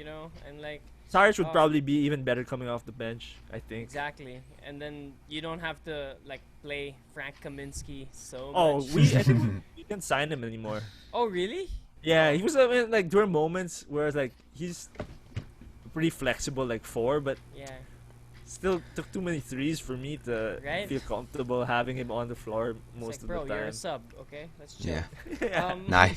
and like Saric would Oh. probably be even better coming off the bench. I think. exactly, and then you don't have to like play Frank Kaminsky so Oh, much. I think we didn't sign him anymore. Oh, really? Yeah, he was like there were moments where it's like he's pretty flexible, like 4, but Yeah. still took too many threes for me to Right? feel comfortable having him on the floor It's most like, bro, of the you're a time. sub, okay? Let's chill. Yeah. Yeah. Nah. I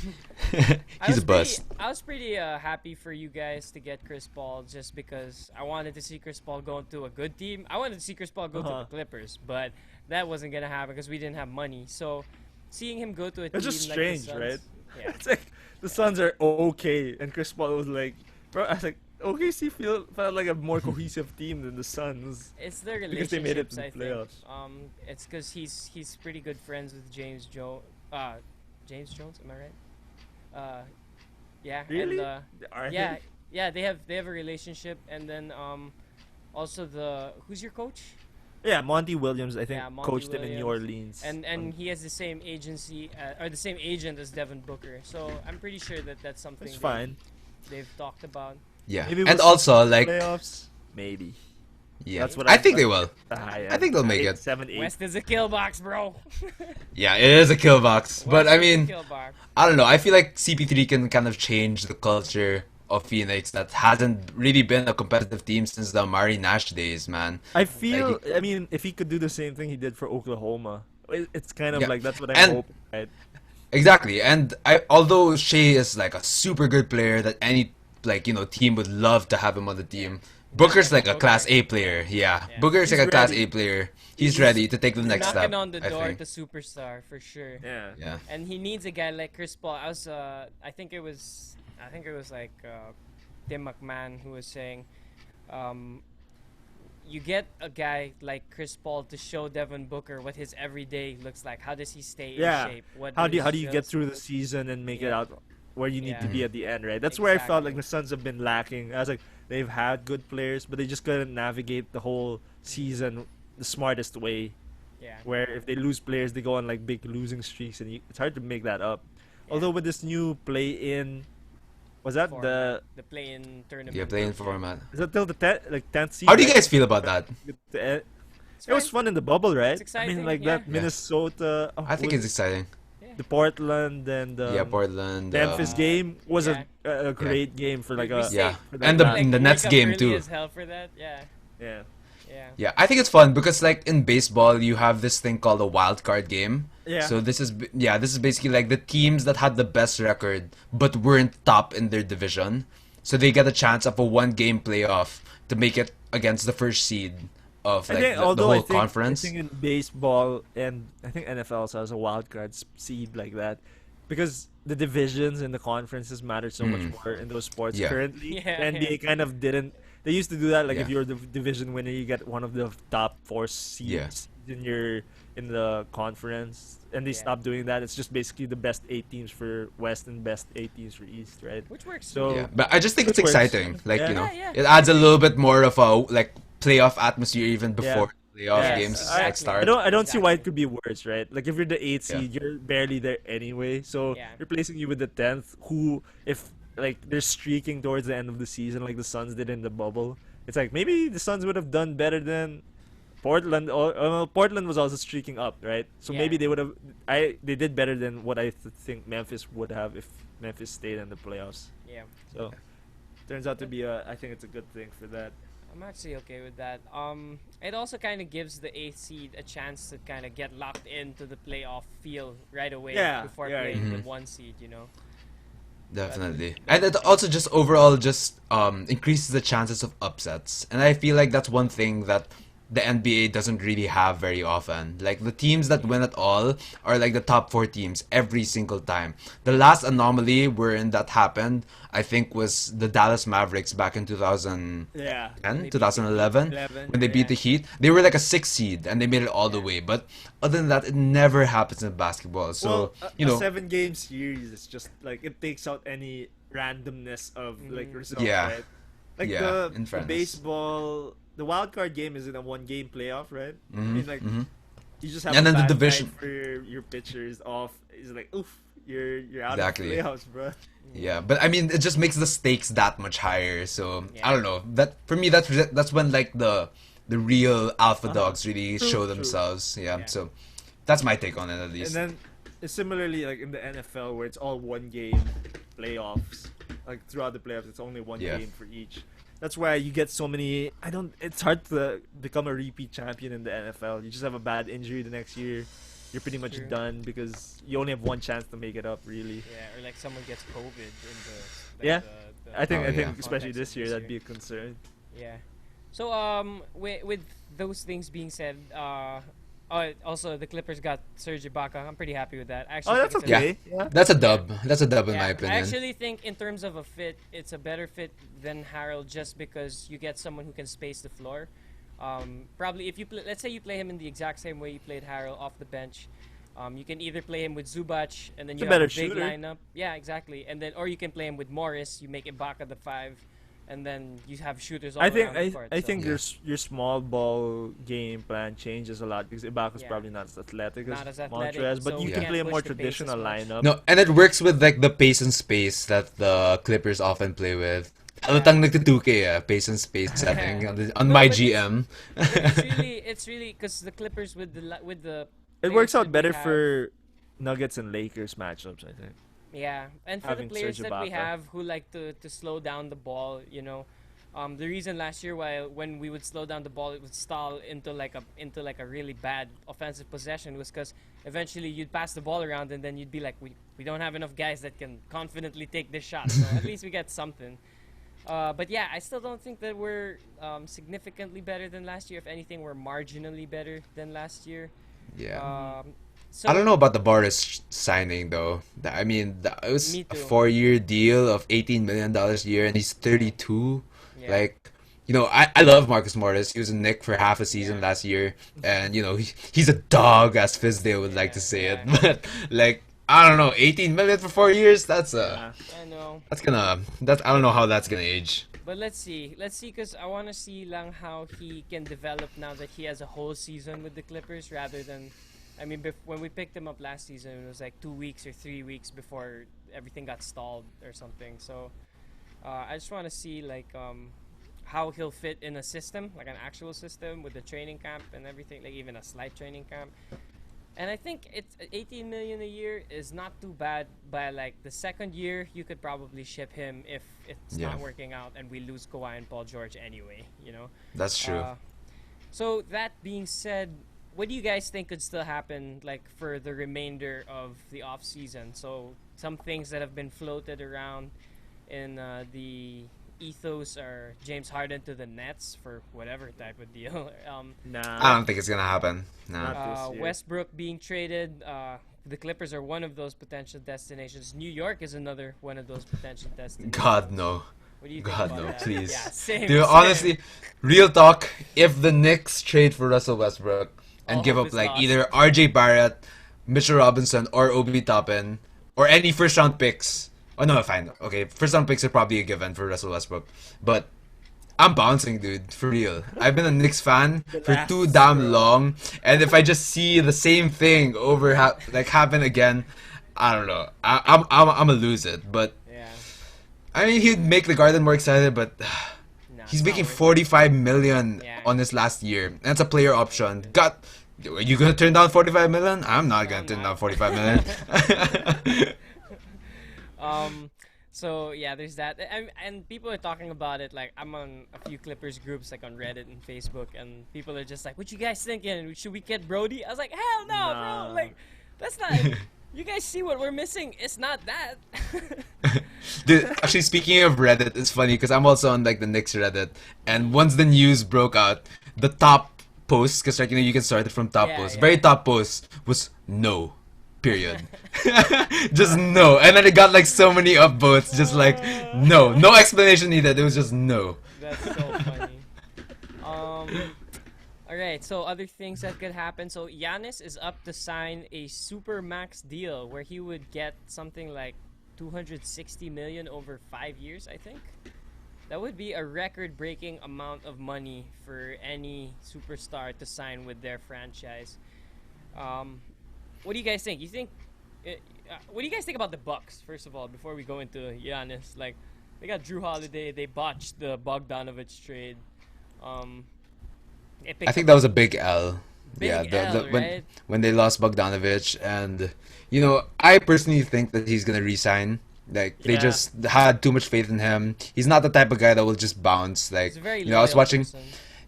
He's was a bust. I was pretty happy for you guys to get Chris Paul just because I wanted to see Chris Paul go to a good team. I wanted to see Chris Paul go to the Clippers, but that wasn't gonna happen because we didn't have money. So seeing him go to a team It's just like the strange, Suns, right? Yeah. It's like the Suns are okay, and Chris Paul was like, bro. I was like, OKC felt like a more cohesive team than the Suns. It's their Because they made it relationships, to the I think. playoffs. It's because he's pretty good friends with James Jones. James Jones, am I right? Yeah. Really? And, Are yeah, they? yeah. They have a relationship, and then also who's your coach? Yeah, Monty Williams, I think, Yeah, Monty coached him in New Williams. Orleans. And he has the same agency or the same agent as Devin Booker. So I'm pretty sure that's something It's fine. they've talked about. Yeah, Maybe and we'll also like Playoffs? Maybe. yeah, That's what I think they will. I think they'll make it. 7, 8. West is a kill box, bro. Yeah, it is a kill box, but West I is a mean, kill box. I don't know. I feel like CP3 can kind of change the culture of Phoenix that hasn't really been a competitive team since the Amari Nash days, man. I feel, Like, I mean, if he could do the same thing he did for Oklahoma, it's kind of Yeah. like that's what I'm And- hoping, right? Exactly, and although Shea is like a super good player that any team would love to have him on the team. Booker's like a Class A player, yeah. Yeah. Booker's He's like a Class ready. A player. He's ready to take the He's next knocking step. on the I door think. to superstar for sure. Yeah. Yeah. And he needs a guy like Chris Paul. I think it was like Tim McMahon who was saying, you get a guy like Chris Paul to show Devin Booker what his everyday looks like. How does he stay Yeah. in shape? What How his do you get drills- through the season and make it Yeah. out where you need to Yeah. be at the end, right? That's where I felt Exactly. like the Suns have been lacking. I was like, they've had good players, but they just couldn't navigate the whole season the smartest way. Yeah. Where if they lose players, they go on like big losing streaks, and it's hard to make that up. Although with this new play-in, was that Format, the play-in tournament? Yeah, playing format. is that till the 10th seed? How do you right? guys feel about that? It It's was fine. fun in the bubble, right? It's exciting, I mean, like yeah. that Minnesota. I think it's exciting. the Portland and Yeah, Portland. Memphis game was yeah. a great game for like We a stayed- Yeah, for that and the last- in the woke Nets up game early too. as hell for that. Yeah. yeah. Yeah. Yeah, I think it's fun because like in baseball you have this thing called a wild card game. Yeah. So this is basically like the teams that had the best record but weren't top in their division. So they get a chance of a one game playoff to make it against the first seed of I like think, the although whole I think, conference. I think in baseball and I think NFL also has a wild card seed like that, because the divisions and the conferences matter so much more in those sports Yeah. currently. Yeah, And yeah. they kind of didn't. They used to do that, like if Yeah. you're the division winner, you get one of the top 4 seeds in the conference, and they Yeah. stopped doing that. It's just basically the best 8 teams for West and best 8 teams for East, right? Which works. So Yeah, but I just think it's It works. exciting. Like Yeah. Yeah, it adds a little bit more of a like playoff atmosphere even Yeah. before playoff Yes, games exactly. like start. I don't see why it Exactly. could be worse, right? Like if you're the 8th Yeah. seed, you're barely there anyway. So Yeah. replacing you with the 10th, who if like they're streaking towards the end of the season like the Suns did in the bubble, it's like maybe the Suns would have done better than Portland. Or Portland was also streaking up, right? So Yeah. maybe they would have. They did better than what I think Memphis would have if Memphis stayed in the playoffs. Yeah. So turns out to be I think it's a good thing for that. I'm actually okay with that. It also kind of gives the 8th seed a chance to kind of get locked into the playoff feel right away Yeah, before yeah, playing the Mhm. 1 seed, you know. Definitely. And it also just overall just increases the chances of upsets. And I feel like that's one thing that the NBA doesn't really have very often. Like the teams that win it all are like the top 4 teams every single time. The last anomaly wherein that happened, I think, was the Dallas Mavericks back in 2010, Yeah. 2011, 11, when they beat the Heat. They were like a 6th seed and they made it all the way. But other than that, it never happens in basketball. So, well, you a know, 7-game series is just like it takes out any randomness of like results, Yeah. right? Like Yeah, in the fairness. baseball, the wild card game is in a 1-game playoff, right? I mean, like you just have And a then the bad division- night for your pitchers off. It's like oof, you're out Exactly. of the playoffs, bro. Yeah, but I mean, it just makes the stakes that much higher. So Yeah. I don't know. That for me, that's when like the real alpha dogs really True, show true. themselves. Yeah, Yeah. So that's my take on it at least. And then similarly, like in the NFL, where it's all 1-game playoffs, like throughout the playoffs, it's only one Yeah. game for each. That's why you get so many. It's hard to become a repeat champion in the NFL. You just have a bad injury the next year, you're pretty much True. done because you only have one chance to make it up, really. Yeah, or like someone gets COVID in the like Yeah. the I think Oh, yeah. especially context this of year that'd be a concern. Yeah. So with those things being said, Oh, also the Clippers got Serge Ibaka. I'm pretty happy with that. I Oh, actually that's think it's a okay. Yeah. That's a dub. That's a dub in yeah, my I opinion. actually think in terms of a fit, it's a better fit than Harold just because you get someone who can space the floor. Probably if you let's say you play him in the exact same way you played Harold off the bench, you can either play him with Zubac and then He's you a have a better big shooter. lineup. Yeah, exactly. And then or you can play him with Morris. You make Ibaka the 5, and then you have shooters all I think around the court. I so- think Yeah. your small ball game plan changes a lot because Ibaka's Yeah. probably not as athletic Not as as athletic, Montrez, but so you he can can't play a push more the pace as traditional much. lineup. No, and it works with like the pace and space that the Clippers often play with. Halatang nagtutuke pace and space setting on No, my but it's- GM. But it's really because the Clippers with the It players works that out we better have- for Nuggets and Lakers matchups, I think. Yeah, and for the Having players Serge that we Ibaka. have who like to slow down the ball, the reason last year why when we would slow down the ball, it would stall into like a really bad offensive possession was because eventually you'd pass the ball around and then you'd be like, we don't have enough guys that can confidently take this shot, so at least we get something. But yeah, I still don't think that we're significantly better than last year. If anything, we're marginally better than last year. Yeah. So I don't know about the Boris signing though. I mean, it was Me a too. 4-year deal of $18 million a year, and he's 32. Yeah. Like, I love Marcus Morris. He was a Knick for half a season Yeah. last year, and he's a dog, as Fizdale would like to say it. Yeah. But like, I don't know, 18 million for 4 years. That's Yeah. I know. I don't know how that's gonna age. But let's see, because I want to see lang how he can develop now that he has a whole season with the Clippers rather than, I mean, when we picked him up last season, it was like 2 weeks or 3 weeks before everything got stalled or something. So I just want to see like how he'll fit in a system, like an actual system with the training camp and everything, like even a slight training camp. And I think it's 18 million a year is not too bad. By like the second year, you could probably ship him if it's Yeah. not working out and we lose Kawhi and Paul George anyway. That's true. So that being said, what do you guys think could still happen like for the remainder of the off season? So some things that have been floated around in the ethos are James Harden to the Nets for whatever type of deal. I Nah. don't think it's gonna happen. No. Not this year. Westbrook being traded. The Clippers are one of those potential destinations. New York is another one of those potential destinations. God no. What do you think God about no, that? please. Yeah, same. Dude, same. honestly, real talk, if the Knicks trade for Russell Westbrook and All give hope up is like lost. either RJ Barrett, Mitchell Robinson, or Obi Toppin, or any first round picks. Oh no, fine. Okay, first round picks are probably a given for Russell Westbrook. But I'm bouncing, dude, for real. I've been a Knicks fan for last too damn straw. long, and if I just see the same thing happen again, I don't know. I'm gonna lose it. But Yeah. I mean, he'd make the Garden more excited, but Nah, he's it's making not worth 45 million Yeah. on his last year. That's a player option. Are you gonna turn down 45 million? I'm not gonna I'm turn not. down 45 million. it. So yeah, there's that, and people are talking about it. Like I'm on a few Clippers groups, like on Reddit and Facebook, and people are just like, "What you guys thinking? Should we get Brody?" I was like, "Hell no, Nah. bro! Like, that's not. You guys see what we're missing? It's not that." Dude, actually, speaking of Reddit, it's funny because I'm also on like the Knicks Reddit, and once the news broke out, the top post, because like you can start it from top Yeah, post. yeah. Very top post was no, period, just no, and then it got like so many upvotes, just like no explanation needed. It was just no. That's so funny. All right. So other things that could happen. So Giannis is up to sign a super max deal where he would get something like 260 million over 5 years. I think that would be a record-breaking amount of money for any superstar to sign with their franchise. What do you guys think? What do you guys think about the Bucks? First of all, before we go into Giannis, like they got Drew Holiday, they botched the Bogdanovich trade. They picked I think up that was a big L. Big yeah, L, right? when they lost Bogdanovich, and I personally think that he's gonna resign. Like they Yeah. just had too much faith in him. He's not the type of guy that will just bounce. Like He's a very I was loyal watching. person.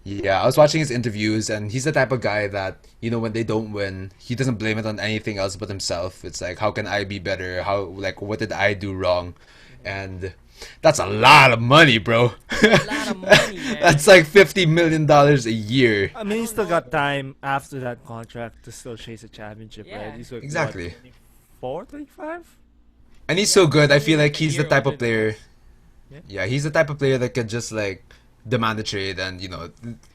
Yeah, I was watching his interviews, and he's the type of guy that when they don't win, he doesn't blame it on anything else but himself. It's like, how can I be better? What did I do wrong? And that's a lot of money, bro. A lot of money, man. That's like $50 million a year. I mean, he's still got time after that contract to still chase a championship, Yeah. right? He's like, Exactly. What, 25? And he's so good. I He's feel like like a he's the year type older of than player. us. Yeah, he's the type of player that could just like demand a trade, and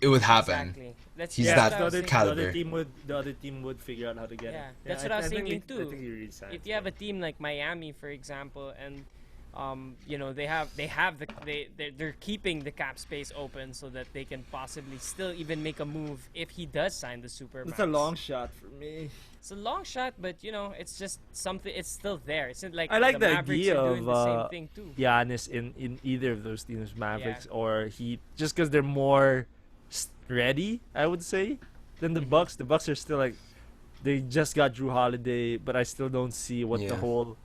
it would happen. Exactly. That's He's that's that what I was thinking. caliber. The other team would figure out how to get Yeah, him. that's what I was thinking I too. think he really signs If you have a team like Miami, for example, and they're keeping the cap space open so that they can possibly still even make a move if he does sign the Supermax. It's a long shot for me. It's a long shot, but it's just something. It's still there. It's not like I like the the Mavericks idea are doing of the same thing too. Giannis in either of those teams, Mavericks or Heat, just because they're more ready, I would say, than the Bucks. The Bucks are still like, they just got Drew Holiday, but I still don't see what the Yeah. whole,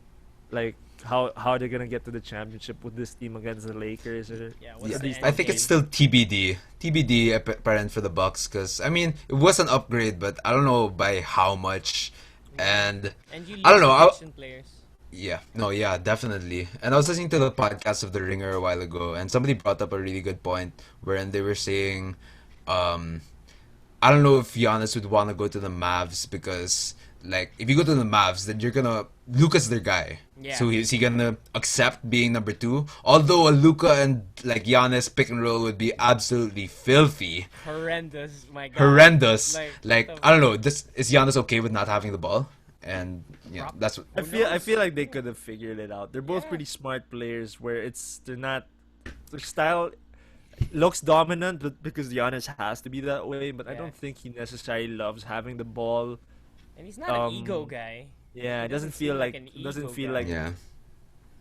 like, how they're gonna get to the championship with this team against the Lakers. Or, Yeah, what's Yeah, the I end think game? it's still TBD. TBD apparent for the Bucks, because I mean it was an upgrade, but I don't know by how much. And And you I don't lose know, position players. yeah, no, yeah, definitely. And I was listening to the podcast of The Ringer a while ago, and somebody brought up a really good point wherein they were saying, I don't know if Giannis would want to go to the Mavs because, like, if you go to the Mavs, then you're gonna Luka's their guy. Yeah. So is he gonna accept being number 2? Although a Luka and like Giannis pick and roll would be absolutely filthy, Horrendous, my God. horrendous. Like what the- I don't know. This is Giannis okay with not having the ball? And that's what. I feel like they could have figured it out. They're both Yeah. pretty smart players. Where they're not, their style looks dominant, but because Giannis has to be that way. But I Yeah. don't think he necessarily loves having the ball. And he's not an ego guy. Yeah, He it doesn't doesn't feel seem like like an doesn't ego feel guy. like. Yeah.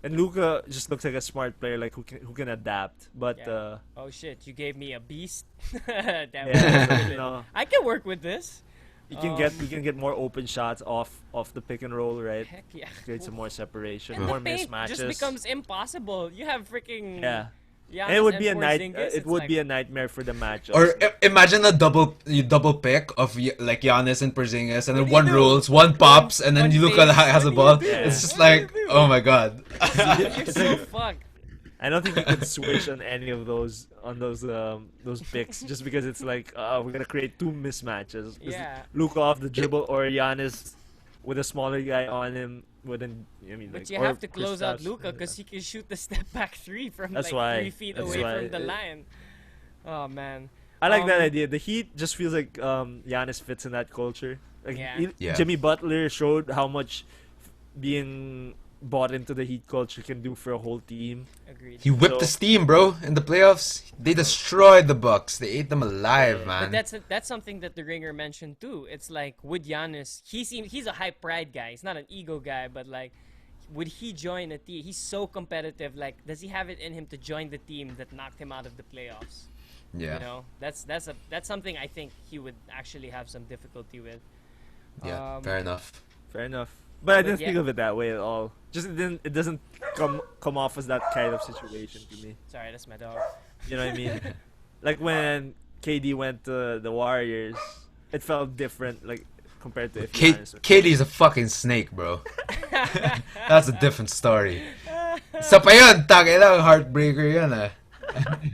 And Luka just looks like a smart player, like who can adapt. But Yeah. Oh shit, you gave me a beast. yeah, That it's was like, good. no, I can work with this. you can get more open shots off the pick and roll, right? Heck yeah. Create some more separation, And more the paint mismatches. just becomes impossible. You have freaking yeah. Giannis And it would be a Porzingis, it it's would like, be a nightmare for the matchups. Or imagine a double pick of like Giannis and Porzingis, and then What do you one do? rolls, one pops, and then One you look fades. at has a What ball. do you do? It's just What do you like, do? oh my god. You're so fucked. I don't think you could switch on any of those picks just because it's like we're gonna create two mismatches. 'Cause Yeah. Luka off the dribble or Giannis with a smaller guy on him. But like, you or have to close out Kristaps. Luka because he can shoot the step back three from That's like why. 3 feet That's away why. from the line. Oh man. I like that Um, idea. The Heat just feels like Giannis fits in that culture. Like Yeah. Yeah. Jimmy Butler showed how much being bought into the Heat culture can do for a whole team. Agreed. He whipped the So- steam, bro, in the playoffs. They destroyed the Bucks. They ate them alive, But man. that's something that the Ringer mentioned too. It's like with Giannis, he's a high pride guy. He's not an ego guy, but like, would he join a team? He's so competitive. Like, does he have it in him to join the team that knocked him out of the playoffs? Yeah. You know, that's something I think he would actually have some difficulty with. Yeah. Fair enough. Fair enough. But I But didn't yeah. think of it that way at all. Just it doesn't come off as that kind of situation to me. Sorry, that's my dog. You know what I mean? Like when KD went to the Warriors, it felt different. Like compared to if Giannis was- Katie's a fucking snake, bro. That's a different story. Sa pa yun, tangina, heartbreaker yun ah.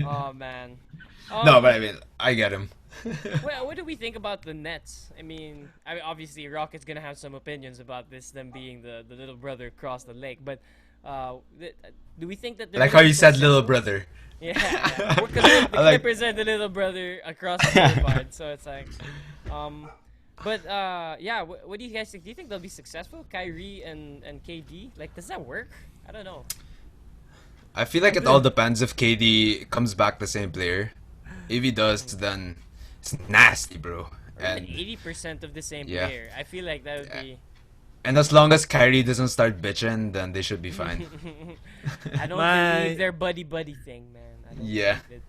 Oh man. No, but I mean, I get him. What do we think about the Nets? I mean, obviously Rocket's gonna have some opinions about this, them being the little brother across the lake. But do we think that they're Like gonna how be you said, little successful? brother. Yeah, because the I like- Clippers are the little brother across the boulevard, so it's like, yeah. What do you guys think? Do you think they'll be successful, Kyrie and KD? Like, does that work? I don't know. I feel like it all depends if KD comes back the same player. If he does, then it's nasty, bro. And And 80% of the same Yeah. player. I feel like that would be. and as long as Kyrie doesn't start bitching, then they should be fine. I don't My- believe their buddy thing, man. I don't Yeah. believe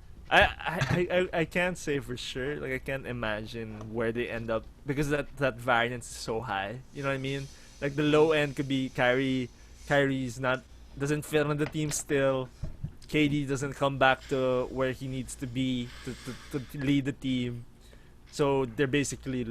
it. I can't say for sure. Like I can't imagine where they end up because that variance is so high. You know what I mean? Like the low end could be Kyrie. Kyrie's doesn't fit on the team still. KD doesn't come back to where he needs to be to lead the team. So they're basically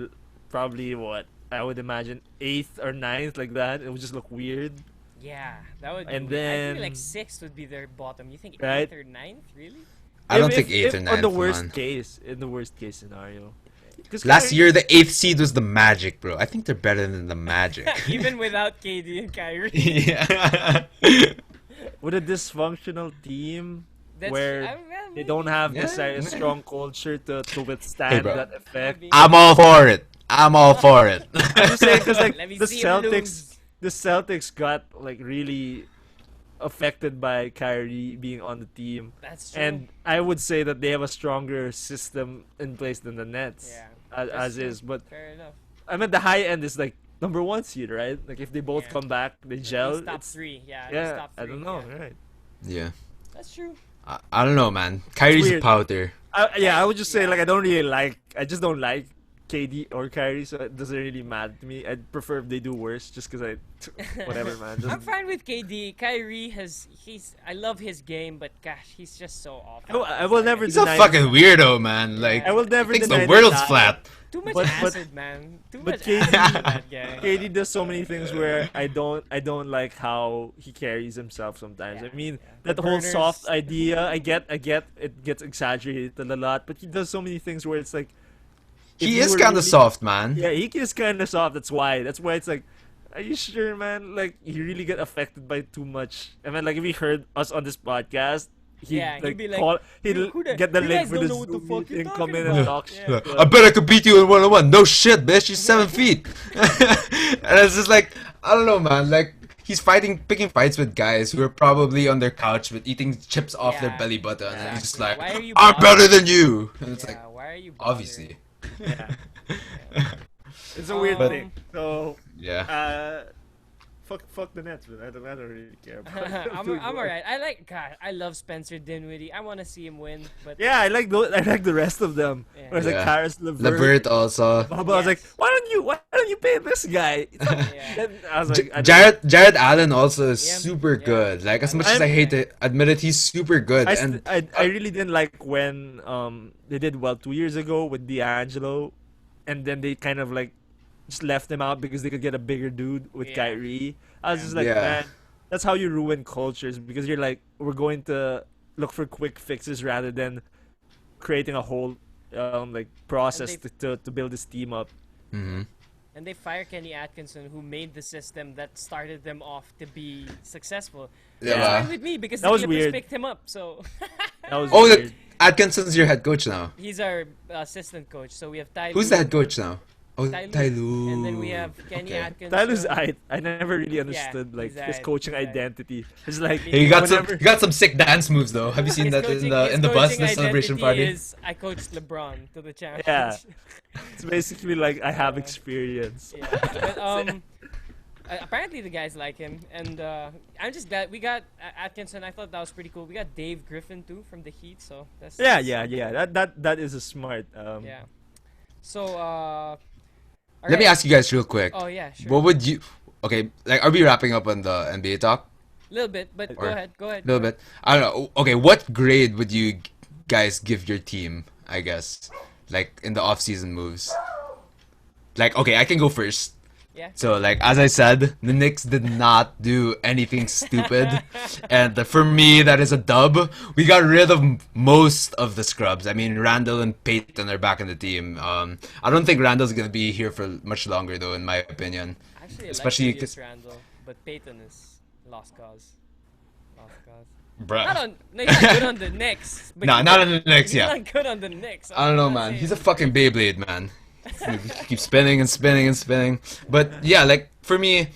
probably what I would imagine 8th or 9th, like that. It would just look weird. Yeah, that would be And weird. I then- feel like 6th would be their bottom. You think Right. 8th or 9th? Really? I don't think eighth or on ninth. the worst man. case, in the worst case scenario. 'Cause Last Kyrie- year, the eighth seed was the Magic, bro. I think they're better than the Magic. Even without KD and Kyrie. yeah. with a dysfunctional team That's, where well, they don't have this Yeah. strong culture to withstand bro. that effect. maybe. I'm all for it. I'm all for it. I'm just saying because like Let me the see him Celtics, the Celtics got like really affected by Kyrie being on the team, That's true. and I would say that they have a stronger system in place than the Nets, Yeah, as that's true. is. But Fair enough. I mean, the high end is like number 1 seed, right? Like if they both Yeah. come back, they At gel. least top it's- 3. Yeah. At least Yeah, top I 3, don't know, yeah. right? yeah. That's true. I don't know, man. Kyrie's a weird. powder. I would just say Yeah. like I just don't like KD or Kyrie, so it doesn't really matter to me. I'd prefer if they do worse, just because whatever, man. I'm fine with KD. Kyrie I love his game, but gosh, he's just so off. I will never He's a deny fucking weirdo, man. Like, I will never thinks deny the world's that. flat. Too much but- acid, man. Too but much KD acid in that guy. KD does so many things where I don't like how he carries himself sometimes. Yeah, I mean, yeah. that The whole burners. soft idea, I get it gets exaggerated a lot, but he does so many things where it's like if He you is were kind of really- soft, man. Yeah, he is kind of soft. That's why it's like, are you sure, man? Like he really get affected by too much. I mean, like if he heard us on this podcast, he'd Yeah, he'd like be like, call, he'd "Who the- get the you link guys for don't the know what the Zoom fuck you're meeting, come talking in about." and talk Yeah. shit. I bet I could beat you in 1-on-1. No shit, bitch. She's 7 feet. And it's just like, I don't know, man. Like, he's picking fights with guys who are probably on their couch with eating chips off their Yeah, belly button. And he's just like, Why are you I'm better bothering? than you. And it's like, Yeah, why are you obviously. Yeah. It's a weird Um, thing. So, Yeah. fuck the Nets, man. I don't really care. I'm alright. I love Spencer Dinwiddie. I want to see him win, but Yeah, I like the rest of them. Yeah. Whereas like Yeah. Karis LeVert, Levert also. I was like, Yes. why don't you pay this guy? Yeah. Then I was like, Jared Allen also is Yeah. super Yeah. good. Like, as much as I I'm- hate to admit it, he's super good. I really didn't like when they did well 2 years ago with D'Angelo, and then they kind of like just left him out because they could get a bigger dude with Yeah. Kyrie. I was just like, Yeah. man, that's how you ruin cultures, because you're like, we're going to look for quick fixes rather than creating a whole like process And to build this team up. Mhm. and they fire Kenny Atkinson, who made the system that started them off to be successful. Yeah. That's fine with me because That the was Clippers weird. picked him up. So That was Oh, weird. Atkinson's your head coach now. he's our assistant coach. So we have Ty Who's Lue, the head coach now? Oh, Ty Ty Lue. Lue. And then we have Kenny Okay. Atkinson. Tyler's I never really understood like he's his aight, coaching he's aight. identity. It's like Hey, whenever- he got some sick dance moves though. Have you seen His that coaching- in the his bus, coaching the celebration identity party? Is I coached LeBron to the championship. Yeah. It's basically like I have Yeah. experience. Yeah, but apparently the guys like him, and I'm just glad we got Atkinson. I thought that was pretty cool. We got Dave Griffin too from the Heat, so that's Yeah. That is a smart. yeah. So Let me ask you guys real quick. Oh yeah, sure. What would you? Okay, like, are we wrapping up on the NBA talk? Little bit, but Or- go ahead. A little bit. I don't know. Okay, what grade would you guys give your team? I guess, like, in the off-season moves. Like, okay, I can go first. Yeah. So, like, as I said, the Knicks did not do anything stupid. And for me, that is a dub. We got rid of most of the scrubs. I mean, Randall and Peyton are back in the team. I don't think Randall's going to be here for much longer, though, in my opinion. Actually, especially I like Julius 'cause- Randle, but Peyton is lost cause. Lost cause. Bruh. He's not good on the Knicks. But Nah, not on the Knicks, he's yeah. not good on the Knicks. I don't know, I'm not man. saying- He's a fucking Beyblade, man. He keeps spinning and spinning and spinning. But yeah, like, for me,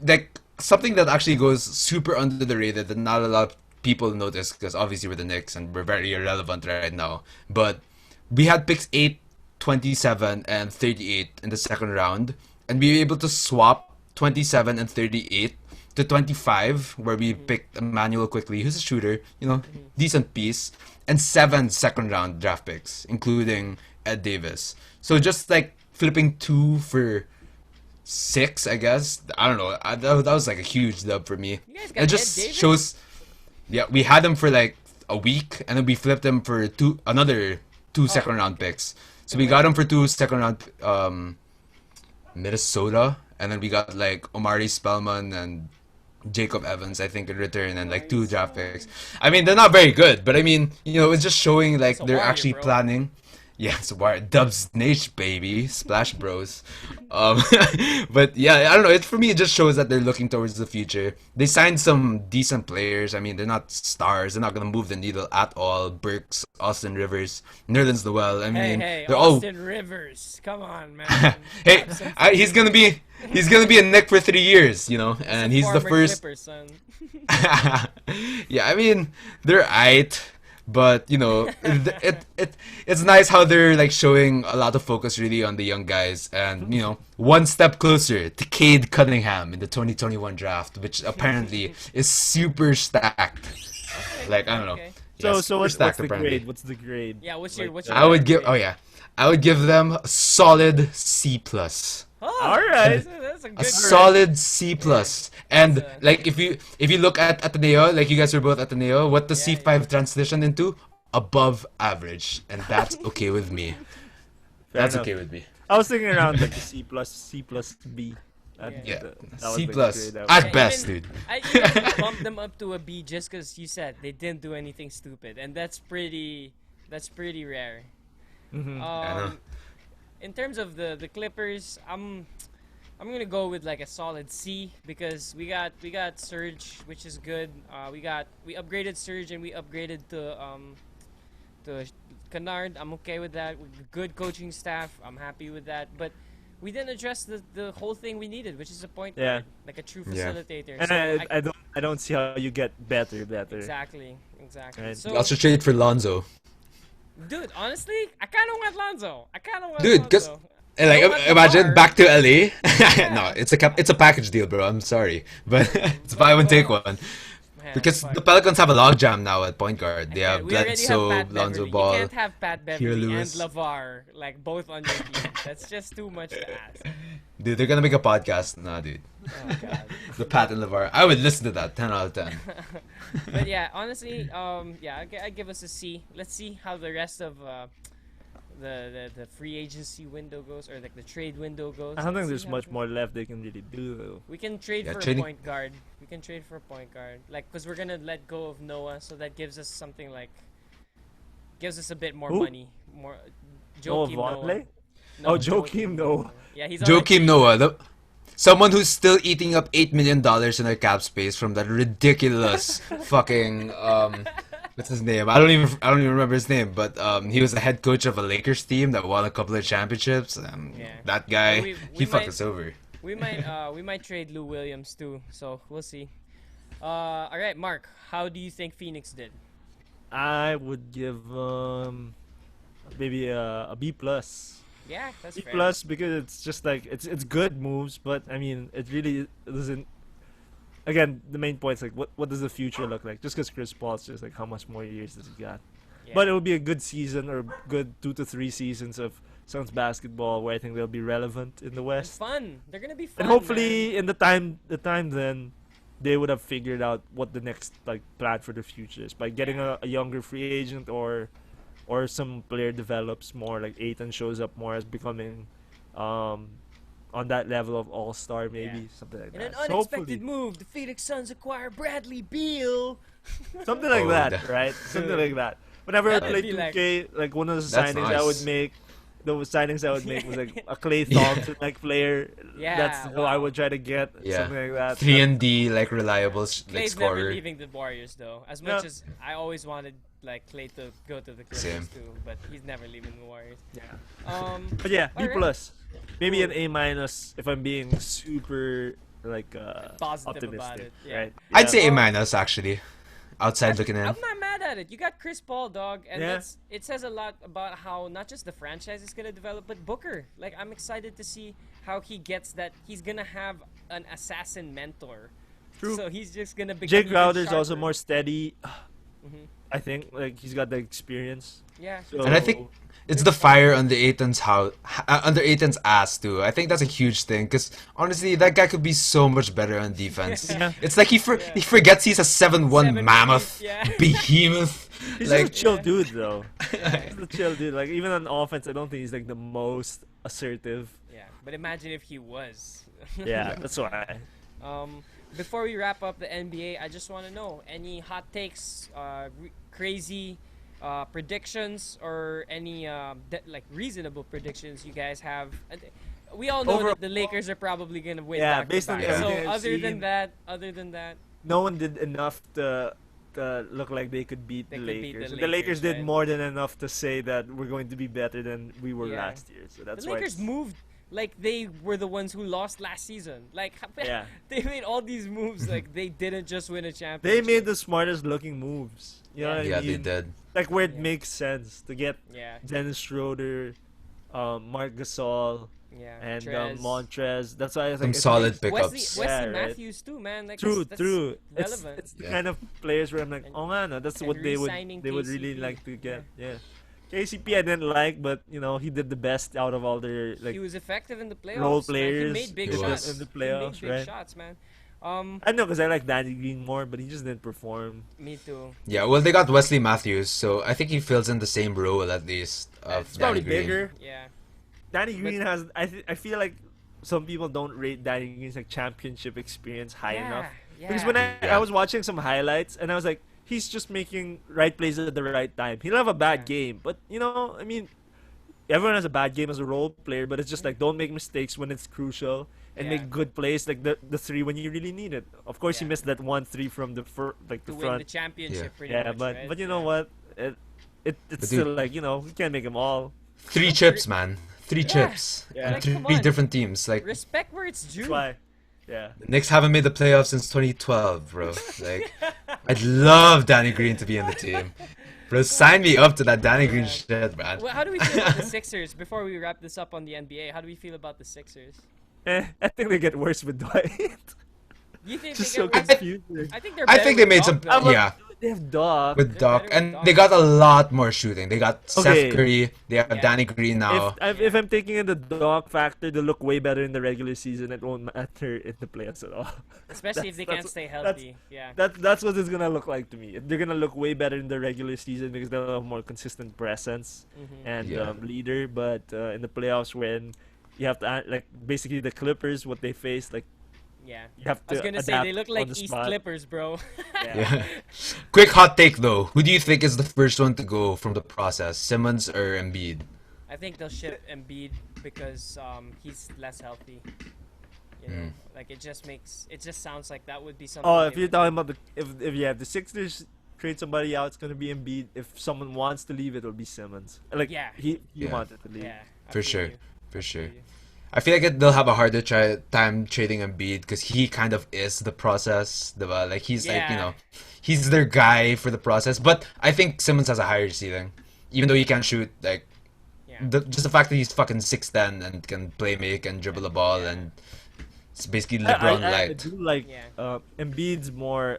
like, something that actually goes super under the radar that not a lot of people notice, because obviously we're the Knicks and we're very irrelevant right now. But we had picks 8, 27, and 38 in the second round, and we were able to swap 27 and 38 to 25, where we picked Emmanuel quickly, who's a shooter, decent piece, and 7 second round draft picks, including Ed Davis. So just like flipping 2 for 6, I guess. I don't know. That was like a huge dub for me. You guys got It just Ed Davis? shows. Yeah, we had him for like a week, and then we flipped him for another 2 second round picks. So we got him for 2 second round Minnesota, and then we got like Omari Spellman and Jacob Evans, I think, in return, and like 2 draft picks. I mean, they're not very good, but I mean, it's just showing like It's a they're warrior, actually bro. planning. Yeah, it's a wire. Dubs Nation, baby. Splash Bros. Um, but yeah, I don't know. For me, it just shows that they're looking towards the future. They signed some decent players. I mean, they're not stars. They're not going to move the needle at all. Burks, Austin Rivers, Nerlens Noel. I mean, Hey, they're all. Austin Rivers. Come on, man. Hey, Have some he's gonna be a Knick for 3 years, and he's the former first. Clipper, son. Yeah, I mean they're aight, but it's nice how they're like showing a lot of focus really on the young guys, and one step closer to Cade Cunningham in the 2021 draft, which apparently is super stacked. Like I don't know. Okay. Yeah, So super what's stacked the apparently. grade? What's the grade? Yeah, what's your Like, what's your I would grade? give. I would give them a solid C plus. Oh, All right. That's a good A grade. solid C plus. And That's a- like if you look at Ateneo, like you guys are both Ateneo, what does Yeah, C5 transition into? Above average, and that's okay with me. Fair That's enough. okay with me. I was thinking around like the C plus B. Yeah, That was C the plus grade I at was- best, even, dude. I even bumped them up to a B just because you said they didn't do anything stupid, and that's pretty rare. Mhm. I know. In terms of the Clippers, I'm gonna go with like a solid C because we got Surge, which is good. We upgraded Surge and we upgraded to Kennard. I'm okay with that. With good coaching staff, I'm happy with that. But we didn't address the whole thing we needed, which is a point Yeah. guard, like a true Yeah. facilitator. And So I don't see how you get better. exactly. Right. So, Also trade for Lonzo. dude, honestly, I kind of want Lonzo. Dude, 'cause- Lonzo. And like I want imagine Lamar. back to LA. No, it's a package deal, bro. I'm sorry, but it's buy one take one. Man, Because fuck. the Pelicans have a logjam now at point guard. They Yeah, have we already Bledsoe, have Pat Lonzo Beverly. Ball. You can't have Pat Beverly and Lewis. LeVar like both on your team. That's just too much to ask. Dude, they're gonna make a podcast. Nah, dude. Oh god. The Pat and LeVar. I would listen to that. 10 out of 10. But yeah, honestly, yeah, I give us a C. Let's see how the rest of the free agency window goes, or like the trade window goes. I don't think Let's there's see how much it more left they can really do though. We can trade Yeah, for trading- a point guard. We can trade for a point guard, like, cause we're gonna let go of Noah, so that gives us something like, gives us a bit more Who? money, more. Noah Joakim Vonleh? No, Oh, Joakim Noah. Yeah, he's on our Joakim team. Noah, someone who's still eating up $8 million in their cap space from that ridiculous fucking what's his name? I don't even remember his name, but he was the head coach of a Lakers team that won a couple of championships. Yeah. That guy, We he fucked might- us over. We might trade Lou Williams too, so we'll see. All right, Mark, how do you think Phoenix did? I would give maybe a B plus. Yeah, that's B fair. plus because it's just like it's good moves, but I mean it really doesn't. Again, the main point is like what does the future look like? Just because Chris Paul's just like how much more years does he got? Yeah. But it will be a good season or good 2 to 3 seasons of Suns basketball where I think they'll be relevant in the It's West. fun. They're gonna be fun. And hopefully in the time then they would have figured out what the next like plan for the future is by getting a younger free agent or some player develops more, like Aiton shows up more as becoming on that level of all-star maybe, Yeah. something like In an that. So unexpected hopefully move, the Phoenix Suns acquire Bradley Beal. something like Oh, that, that- right? Something like that. Whenever I That would played be like- 2K, like one of the That's signings I nice. would make, was like a Klay Yeah. Thompson like player. Yeah, That's who I wow. would try to get. Yeah. Something like that. 3-and-D, like reliable like Clay's never scorer. leaving the Warriors though. As No. much as I always wanted like Clay to go to the Clippers Same. too, but he's never leaving the Warriors. Yeah. But yeah, B Alright. plus, maybe an Cool. A minus if I'm being super like Positive about optimistic, it, yeah. right? I'd Yeah. say A minus actually. Outside looking in. I'm not mad at it. You got Chris Paul, dog, and Yeah. it says a lot about how not just the franchise is gonna develop, but Booker. Like I'm excited to see how he gets that. He's gonna have an assassin mentor. True. So he's just gonna become Jake even Crowder's also sharper. more steady. Mhm. I think like he's got the experience. Yeah. So, And I think it's the fire under Aiton's ass too. I think that's a huge thing because honestly, that guy could be so much better on defense. Yeah. It's like he forgets he's a 7'1" 7 mammoth feet, yeah. behemoth. he's like just a chill dude though. He's a chill dude. Like even on offense, I don't think he's like the most assertive. Yeah. But imagine if he was. Yeah, that's why. Before we wrap up the NBA, I just want to know any hot takes, crazy predictions, or any like reasonable predictions you guys have. We all know Overall- that the Lakers are probably gonna win. Yeah, back to based on back. everything So I've seen- other than that, no one did enough to look like they could beat They the could beat Lakers. the And the Lakers Lakers, did right? more than enough to say that we're going to be better than we were Yeah. last year. So that's the why Lakers it's- moved like they were the ones who lost last season. Like Yeah. they made all these moves like they didn't just win a They championship. made the smartest looking moves. You know what Yeah, I they mean? did. Like where it Yeah. makes sense to get Yeah, Dennis Schroeder, Mark Gasol, yeah. and Trez. Montrez. That's why I Some think solid Wesley pickups. Wesley Yeah, right. Matthews too, man. Like True, that's true. relevant. It's the Yeah. kind of players where I'm like, And- oh man, that's and what they would re-signing really KCP. like to get. Yeah. KCP I didn't like, but you know he did the best out of all their like. He was effective in the playoffs. role man. players He made big He shots. was. in the He made playoffs, big right? shots, man. I know because I like Danny Green more, but he just didn't perform. Me too. Yeah, well, they got Wesley Matthews, so I think he fills in the same role at least of It's Danny probably Green. bigger. Yeah. Danny Green has. I feel like some people don't rate Danny Green's like championship experience high enough. Yeah. Because when I Yeah. was watching some highlights and I was like, he's just making right plays at the right time. He'll have a bad Yeah. game, but you know, I mean, everyone has a bad game as a role player, but it's just like don't make mistakes when it's crucial and Yeah. make good plays like the three when you really need it. Of course, he Yeah. missed that 1-3 from the the To win the front. championship, pretty Yeah, much. but right? but you know Yeah. what? It's But still dude- like you know you can't make them all. 3 chips, man. 3 Yeah. chips. Yeah. And Like, three come on. different teams. Like, Respect where it's due. That's why. Yeah. the Knicks haven't made the playoffs since 2012, bro. Like, I'd love Danny Green to be on the team. Bro, sign me up to that Danny Green shit, man. Well, how do we feel about the Sixers before we wrap this up on the NBA? How do we feel about the Sixers? I think they get worse with Dwight. You think Just they so get worse? confusing. I think they're. I better think they with made Doc, some, though. yeah, They have Doc. with They're Doc, better with and Doc. they got a lot more shooting. They got Okay. Seth Curry, they have Yeah. Danny Green now. If I'm taking in the Doc factor, they look way better in the regular season. It won't matter in the playoffs at all. Especially if they That's- can't stay that's- healthy. Yeah. That's what it's gonna look like to me. They're gonna look way better in the regular season because they'll have more consistent presence Mhm. and Yeah. leader. But in the playoffs, when you have to like basically the Clippers, what they face, like Yeah. you have I was to gonna say adapt they look on like the East spot. Clippers, bro. Yeah. Quick hot take though. Who do you think is the first one to go from the process? Simmons or Embiid? I think they'll ship Embiid because he's less healthy. You know, like it just sounds like that would be something. Oh, they if you're would talking about the Sixers trade somebody out, it's gonna be Embiid. If someone wants to leave, it'll be Simmons. Like Yeah. he Yeah. wanted to do. leave. Yeah. I For feel sure. you. For I sure. feel you. I feel like they'll have a harder time trading Embiid because he kind of is the process. Diba? Like he's like, you Yeah. know, he's their guy for the process. But I think Simmons has a higher ceiling, even though he can't shoot. Like Yeah. just the fact that he's fucking 6'10" and can play make and dribble the ball Yeah. and it's basically I LeBron light. do like Yeah. Embiid's more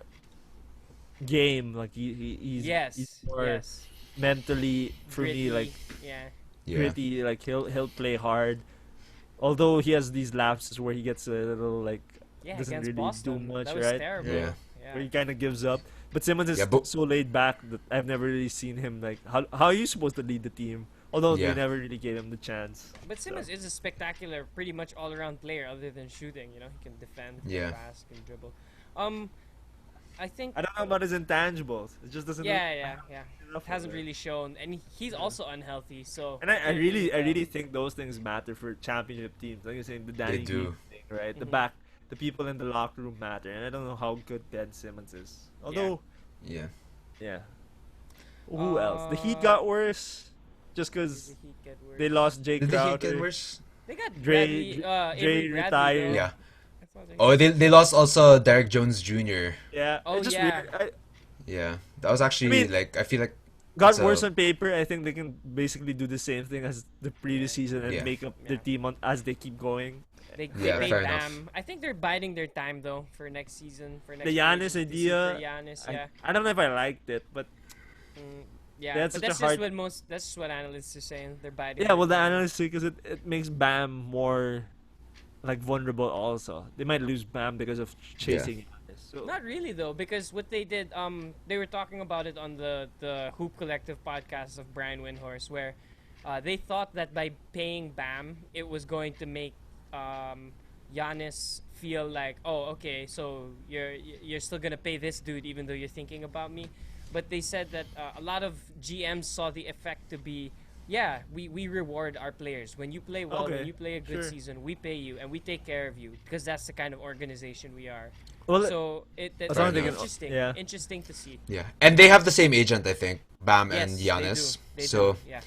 game. Like he's Yes. more Yes. mentally for Gritty, me like yeah. Yeah. gritty. Like he'll play hard. Although he has these lapses where he gets a little like Yeah, doesn't against really Boston. do much, that was right? terrible. Yeah. where he kind of gives up. But Simmons is Yeah, but- so laid back that I've never really seen him like how are you supposed to lead the team? Although Yeah. they never really gave him the chance. But Simmons is a spectacular, pretty much all-around player other than shooting. You know, he can defend, Yeah. can pass, can dribble. I think. I don't know about his intangibles. It just doesn't. Yeah. look enough It hasn't of it. really shown, and he's also unhealthy. So. And I can't really tell. think those things matter for championship teams. Like you're saying, the Danny do. Green thing, right? The Mhm. the people in the locker room matter. And I don't know how good Ben Simmons is. Although, Yeah. yeah. Who else? The Heat Uh, got worse, just Did because the Heat get worse? they lost Jake Did the Heat Crowder. get worse? They got Dre- Bradley, Dre Avery Bradley, retired. though. Yeah. I thought they- Oh, they lost also Derek Jones Jr. Yeah. Oh, it's just yeah. weird. Yeah. That was actually mean, like I feel like Got So- worse on paper. I think they can basically do the same thing as the previous season and Yeah. make up their Yeah. team as they keep going. They Yeah, paid fair Bam. enough. I think they're biding their time though for next season. For next The free Giannis agency idea, For Giannis, I, yeah. I don't know if I liked it, but Yeah, that's but such a that's hard- just what that's just what analysts are saying. They're biding. yeah, well, the their time. analysts say because it makes Bam more like vulnerable. Also, they might lose Bam because of chasing. Giannis. So Not really though, because what they did, they were talking about it on the Hoop Collective podcast of Brian Windhorst, where they thought that by paying Bam, it was going to make Giannis feel like, oh, okay, so you're still gonna pay this dude even though you're thinking about me. But they said that a lot of GMs saw the effect to be, yeah, we reward our players. When you play well, when Okay, you play a good sure. season, we pay you and we take care of you because that's the kind of organization we are. Well, So as that's long as they can- interesting. yeah. Interesting to see. Yeah, and they have the same agent, I think, Bam Yes, and they Giannis. do. They So do. Yeah.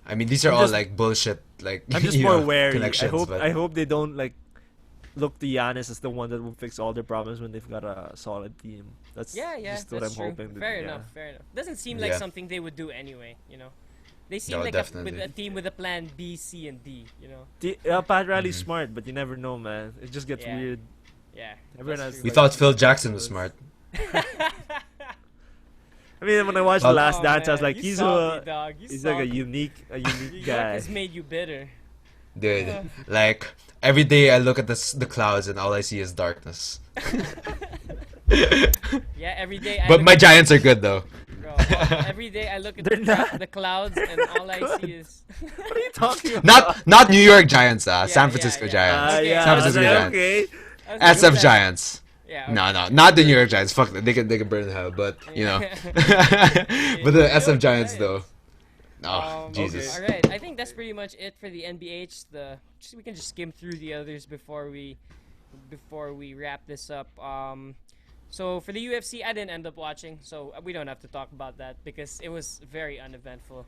I mean, these are I'm all just- like bullshit, like I'm just you more know, wary. connections. but I hope they don't like look to Giannis as the one that will fix all their problems when they've got a solid team. That's Yeah, just what that's I'm true. hoping. Fair yeah. enough, fair enough. Doesn't seem like Yeah. something they would do anyway, you know. They seem No, like definitely. with a team with a plan B, C, and D, you know. Pat Riley's Mhm. smart, but you never know, man. It just gets Yeah. weird. Yeah. Everyone that's has, we true. thought Phil Jackson was smart. I mean, when I watched The Well- Last Oh, Dance, I was man, like, you he's salty, dog. You he's like a salty. unique New York guy. has made you bitter. Dude, like every day I look at the clouds and all I see is darkness. Yeah, every day. I But look my at- Giants are good though. Bro, every day I look at They're not. the clouds and all I Good. see is. What are you talking about? Not New York Giants, Yeah, San yeah, Francisco yeah. Giants. Okay, yeah, San I was Francisco like, Giants. okay. I was like, SF what's that? Giants. Yeah. No, okay. not the New York Giants. Fuck them. They can burn in hell, but you know. But the New SF York Giants though. Giants. Oh, Jesus. All right, I think that's pretty much it for the NBH. We can just skim through the others before we wrap this up. So for the UFC, I didn't end up watching, so we don't have to talk about that because it was very uneventful.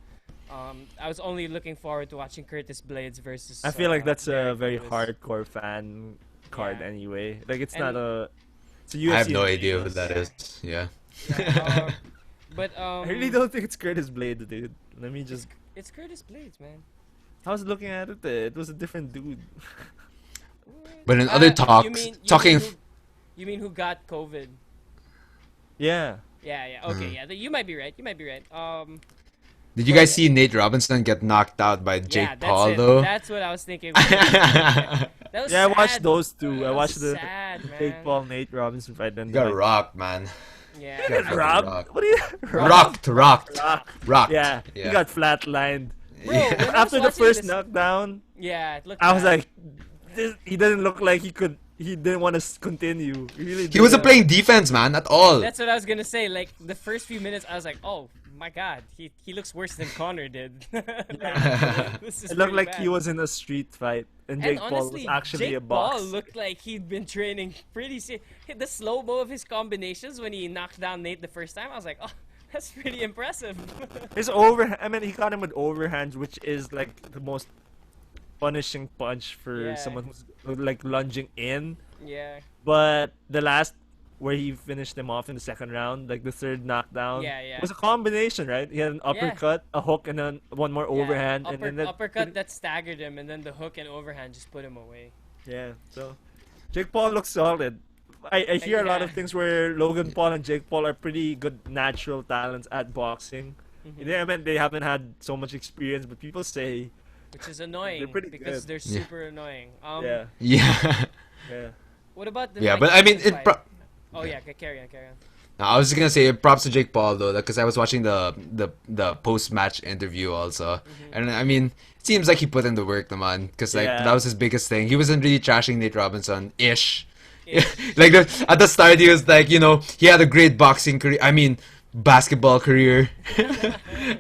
I was only looking forward to watching Curtis Blades versus. I feel like that's a Derek very Lewis. hardcore fan card Yeah. anyway. Like it's And- not a. It's a UFC I have no and idea who Blades. that Yeah. is. Yeah. Yeah, but I really don't think it's Curtis Blades, dude. Let me just. It's Curtis Blades, man. I was looking at it. It was a different dude. But in other You talks, mean, talking. You mean who got COVID? Yeah. Yeah. Okay. Yeah. You might be right. You might be right. Did you guys see Nate Robinson get knocked out by Jake yeah, that's Paul it. though? That's what I was thinking. That was Yeah, I watched sad. those two. I That watched was the sad, man. Jake Paul Nate Robinson fight. Then You got like, rocked, man. Yeah. got Get fucking robbed. rocked. What are you? Rocked. Rocked. Yeah, he got flatlined. Bro, when I was After the watching first this- knockdown, Yeah, it looked I was bad. like, he didn't look like he could. He didn't want to continue. He really. He wasn't didn't. playing defense, man, at all. That's what I was gonna say. Like the first few minutes, I was like, "Oh my God, he looks worse than Connor did." This is It looked pretty like bad. he was in a street fight, and Jake And Paul honestly, was actually Jake a box. Paul looked like he'd been training pretty the slow mo of his combinations when he knocked down Nate the first time. I was like, "Oh, that's pretty impressive." His I mean, he caught him with overhands, which is like the most punishing punch for Yeah. someone who's like lunging in. Yeah. But the last where he finished him off in the second round, like the third knockdown, Yeah. was a combination, right? He had an uppercut, a hook, and then one more overhand, Yeah, and then that, uppercut that staggered him, and then the hook and overhand just put him away. Yeah, so Jake Paul looks solid. I hear a lot of Yeah. things where Logan Paul and Jake Paul are pretty good natural talents at boxing. Mhm. I mean, they haven't had so much experience, but people say, Which is annoying pretty because good. they're Yeah. super annoying. yeah, Yeah. yeah. What about the Yeah, Mike but I mean, Tyson it fight? Oh yeah, carry on. No, I was just gonna say props to Jake Paul though, because I was watching the post match interview also, and I mean, it seems like he put in the work, man, because like Yeah. that was his biggest thing. He wasn't really trashing Nate Robinson ish. Ish. Like at the start, he was like, he had a great boxing career. I mean, basketball career,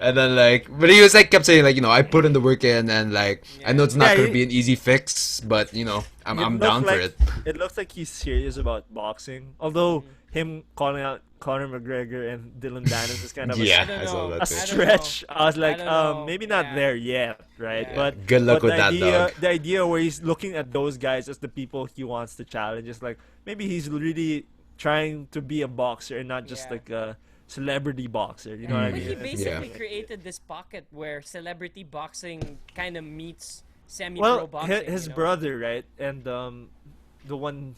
and then like, but he was like kept saying like, I put in the work in, and like, I know it's not Yeah, gonna he- be an easy fix, but I'm It down looks for like- it. It looks like he's serious about boxing. Although him calling out Conor McGregor and Dylan Dennis is kind of Yeah, I don't I saw know. that a too. I don't stretch. I was like, don't know. maybe not Yeah. there yet, right? Yeah. But Good luck but with the that, idea, dog. The idea where he's looking at those guys as the people he wants to challenge is like maybe he's really trying to be a boxer and not just Yeah. like a celebrity boxer. You know what I But mean? he It's- basically Yeah. created this pocket where celebrity boxing kind of meets semi-pro well, boxing. his you know? brother, right, and the one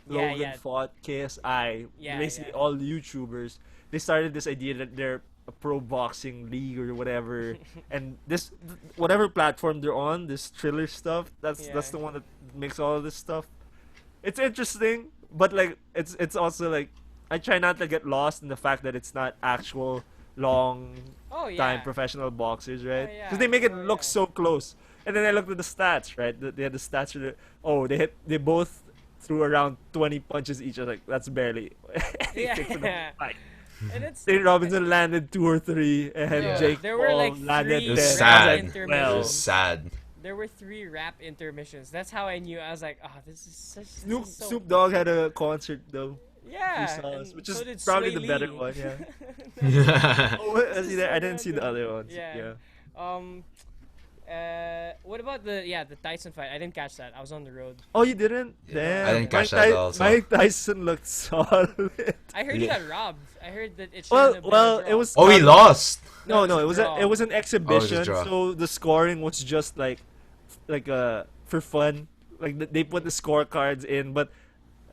Yeah, Logan yeah. fought KSI. Yeah, Basically, yeah. all YouTubers. They started this idea that they're a pro boxing league or whatever, and this whatever platform they're on, this Triller stuff. That's Yeah. the one that makes all of this stuff. It's interesting, but like it's also like I try not to get lost in the fact that it's not actual long Oh yeah. time professional boxers, right? yeah. Because they make it Oh, look yeah. so close. And then I looked at the stats, right? They had the stats. They both threw around 20 punches each. I was like, that's barely anything for the Yeah. fight. And it's St. Robinson landed 2 or 3, and No, Jake there were, Paul like, landed 10. three It was I was sad. like, It intermissions. was sad. there were 3 rap intermissions. That's how I knew. I was like, oh, this is such. Snoop, this is so... Snoop Dogg had a concert though. Yeah, Saw us, and which so is did probably Sway the better Lee. one, yeah. Yeah. Oh, was he there? I so didn't see the random. other ones. Yeah. Yeah. What about the Tyson fight? I didn't catch that. I was on the road. Oh, you didn't? Yeah, Damn. I didn't catch Mike that also. Mike Tyson looked solid. I heard he Yeah. got robbed. I heard that it Well, shouldn't have been well, a draw. it was. Oh, he lost. No, No, it it was was a it was an Oh, it exhibition. was a draw. So the scoring was just like for fun. Like they put the scorecards in, but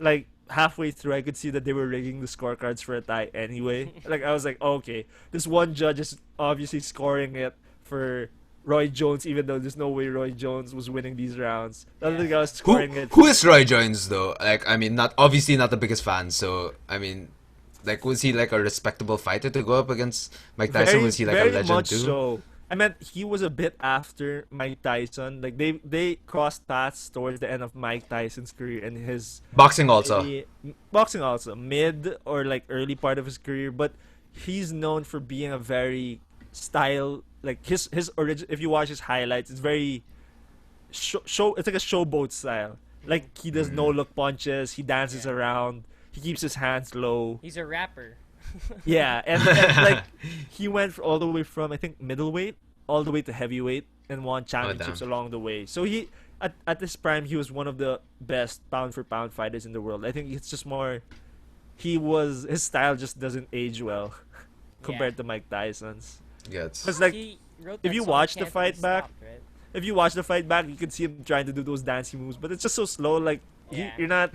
like halfway through, I could see that they were rigging the scorecards for a tie anyway. Like I was like, oh, okay, this one judge is obviously scoring it for Roy Jones, even though there's no way Roy Jones was winning these rounds. The other guy was scoring it. Who is Roy Jones though? Like, I mean, not the biggest fan. So, I mean, like, was he like a respectable fighter to go up against Mike Tyson? Was he like a very legend much too? so. I meant he was a bit after Mike Tyson. Like they crossed paths towards the end of Mike Tyson's career and his Boxing also. boxing also mid or like early part of his career, but he's known for being a very style like his origin. If you watch his highlights, it's very show. It's like a showboat style. Like he does no look punches. He dances Yeah. around. He keeps his hands low. He's a rapper. Yeah, and like he went all the way from I think middleweight all the way to heavyweight and won championships damn. along the way. So he at this prime he was one of the best pound for pound fighters in the world. I think it's just more his style just doesn't age well compared to Mike Tyson's. Yeah, it's, Because like He wrote if that you song, watch the Can't Be fight back- Stopped, right? if you watch the fight back, you can see him trying to do those dancing moves, but it's just so slow. Like Yeah. you're not.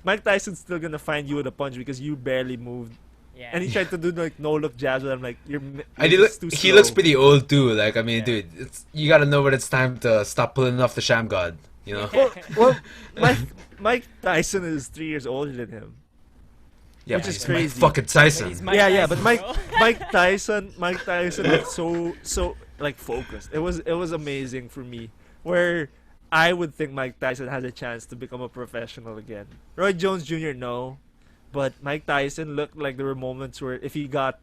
Mike Tyson's still gonna find you with a punch because you barely moved. Yeah. And he tried to do like no look jabs, and I'm like, and it's too he slow. looks pretty old too. Like, I mean, Yeah. dude, you gotta know when it's time to stop pulling off the sham god. You know? Well, Mike Tyson is 3 years older than him. Yeah, which but is he's Mike crazy. fucking But Tyson. he's Mike Yeah, Tyson, but bro. Mike Tyson looked so like focused. It was amazing for me. Where I would think Mike Tyson has a chance to become a professional again. Roy Jones Jr. no, but Mike Tyson looked like there were moments where if he got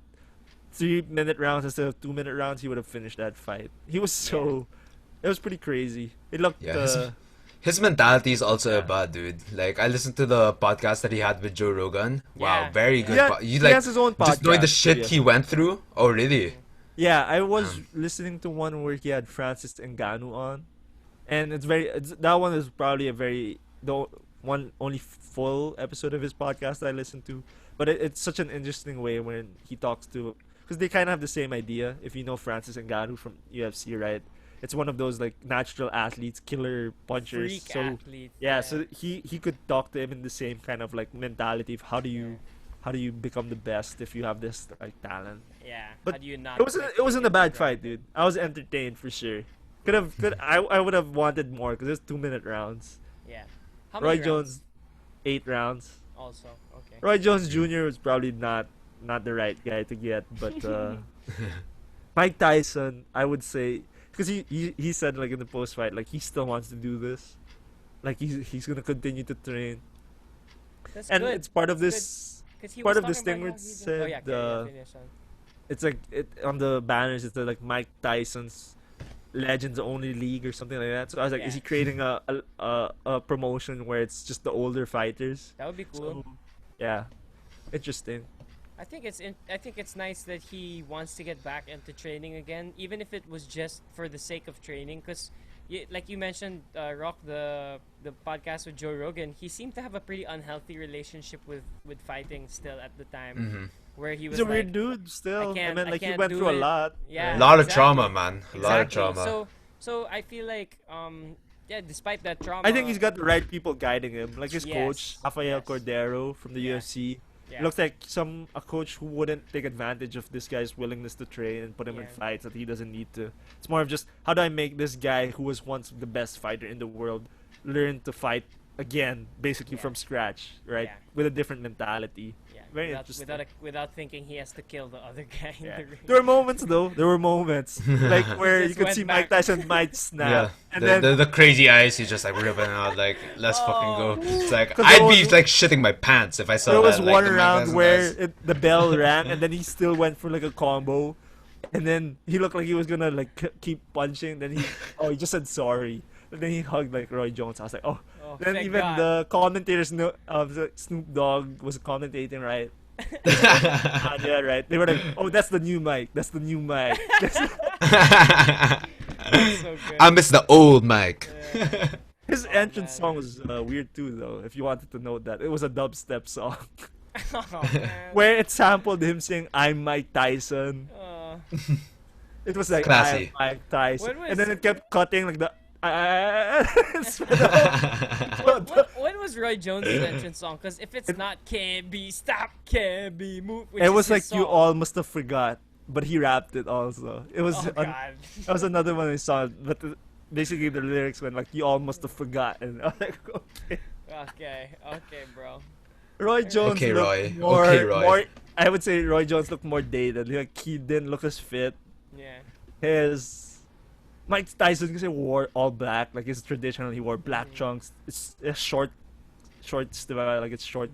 3-minute rounds instead of 2-minute rounds, he would have finished that fight. He was so. It was pretty crazy. It looked. Yeah, his mentality is also a bad dude. Like, I listened to the podcast that he had with Joe Rogan. Wow, Yeah. very good. Yeah, You he like has his own just knowing the podcast, shit yeah. he went through. Oh, really? Yeah, I was listening to one where he had Francis Ngannou on, and that one is probably the one only full episode of his podcast that I listened to. But it's such an interesting way when he talks to, because they kind of have the same idea. If you know Francis Ngannou from UFC, right? It's one of those like natural athletes, killer punchers. Freak so athlete. yeah, so he could talk to him in the same kind of like mentality of how do you become the best if you have this like talent. Yeah. But How do you not? It wasn't a bad fight, dude. I was entertained for sure. I would have wanted more because it's 2-minute rounds. Yeah. How Roy many rounds? Jones, 8 rounds. Also, okay. Roy Jones Jr. was probably not the right guy to get, but Mike Tyson, I would say, because he said like in the post fight, like he still wants to do this, like he's gonna continue to train, That's and good. it's part of That's this. good. 'Cause he part was of this talking thing about where how it he did- said, Oh yeah, okay, finish on. It's like on the banners. It's like Mike Tyson's Legends Only League or something like that. So I was like, is Yeah. he creating a promotion where it's just the older fighters? That would be cool. So, yeah, interesting. I think it's nice that he wants to get back into training again, even if it was just for the sake of training. Because, like you mentioned, Rock, the podcast with Joe Rogan, he seemed to have a pretty unhealthy relationship with fighting still at the time, Mhm. where he was He's a like, weird dude still. I can't- mean, I like he can't went do through a it. lot. Yeah. A lot of exactly. trauma, man. A lot of Exactly. trauma. So I feel like despite that trauma, I think he's got the right people guiding him, like his Yes, coach Rafael yes. Cordero from the Yeah. UFC. Yeah. Looks like a coach who wouldn't take advantage of this guy's willingness to train and put him in Yeah. fights that he doesn't need to. It's more of just how do I make this guy who was once the best fighter in the world learn to fight again, basically Yeah. from scratch, right? Yeah. With a different mentality. Yeah, Very without, interesting. without thinking he has to kill the other guy in Yeah. the ring. There were moments though. There were moments like where you just could went see back. Mike Tyson might snap, Yeah, and then the crazy eyes, he's just like ripping out, like, let's fucking go. Oh. It's like, 'Cause there I'd be was- like shitting my pants if I saw there was that, like one the Mike round Tyson where eyes. the bell rang, and then he still went for like a combo, and then he looked like he was gonna like keep punching. Then he just said sorry, and then he hugged like Roy Jones. I was like, oh. Oh, Then thank even God. the commentators, Snoop Dogg was commentating, right? Yeah, right. They were like, "Oh, that's the new mic. That's the new mic." That's so good. I miss the old Mike. Yeah. His Oh, entrance man. song was weird too, though. If you wanted to note that, it was a dubstep song Oh, man. where it sampled him saying, "I'm Mike Tyson." It was like, Classy. "I'm Mike Tyson," When was- and then it kept cutting like the. What was Roy Jones' entrance song? Because if it's not "Can't Be Stopped, Can't Be Moved," which It is was his like you song. all must have forgot, but he rapped it also. It was Oh God. that was another one I saw, but basically the lyrics went like, "You all must have forgotten." I was like, okay. Okay, bro. Roy Jones Okay, looked Roy. more, Okay, Roy. more. I would say Roy Jones looked more dated. Like he didn't look as fit. Yeah. His Mike Tyson because he wore all black, like it's traditional. He wore black trunks. It's short, like it's short,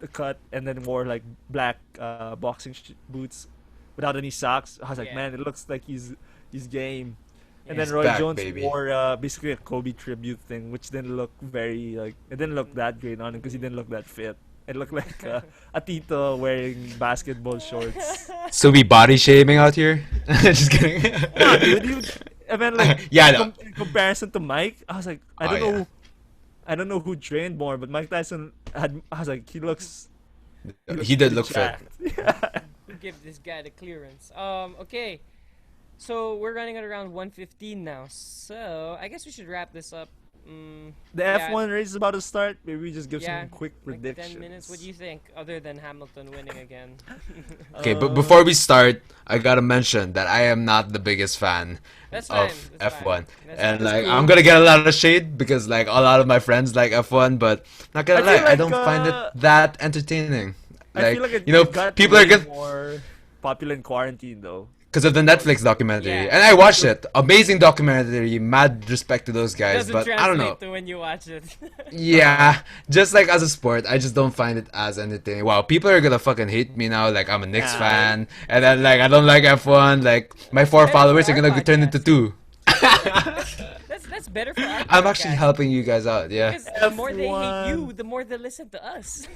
the cut, and then wore like black boxing boots without any socks. I was like, Yeah. man, it looks like he's game. And Yeah. then Roy back, Jones baby. wore basically a Kobe tribute thing, which didn't look very like it didn't look that great on him because he didn't look that fit. It looked like a tito wearing basketball shorts. So we body shaming out here? Just kidding. Nah, dude, I mean, like, Yeah, I know. in comparison to Mike, I was like, I Oh, don't know, yeah. I don't know who trained more, but Mike Tyson had. I was like, he looks. He did look fit. jacked. Yeah. Who give this guy the clearance? Okay. So we're running at around 1:15 now. So I guess we should wrap this up. The Yeah. F1 race is about to start. Maybe we just give Yeah, some quick like predictions. 10 minutes. What do you think? Other than Hamilton winning again. Okay, but before we start, I gotta mention that I am not the biggest fan That's fine. of That's F1, fine. That's and fine. like cool. I'm gonna get a lot of shade because like a lot of my friends like F1, but not gonna I feel lie, I like, don't find it that entertaining. I feel like it, you know, it got people are way gonna more popular in quarantine though. because of the Netflix documentary, Yeah. and I watched it. Amazing documentary. Mad respect to those guys, Doesn't but translate I don't know. to when you watch it. Yeah, just like as a sport, I just don't find it as entertaining. Wow, people are gonna fucking hate me now. Like I'm a Knicks Yeah. fan, and then like I don't like F1. Like my 4 Better followers for are our gonna turn into podcast. 2. That's better for our I'm actually podcast. helping you guys out. Yeah, Because the more they hate F1. you, the more they listen to us.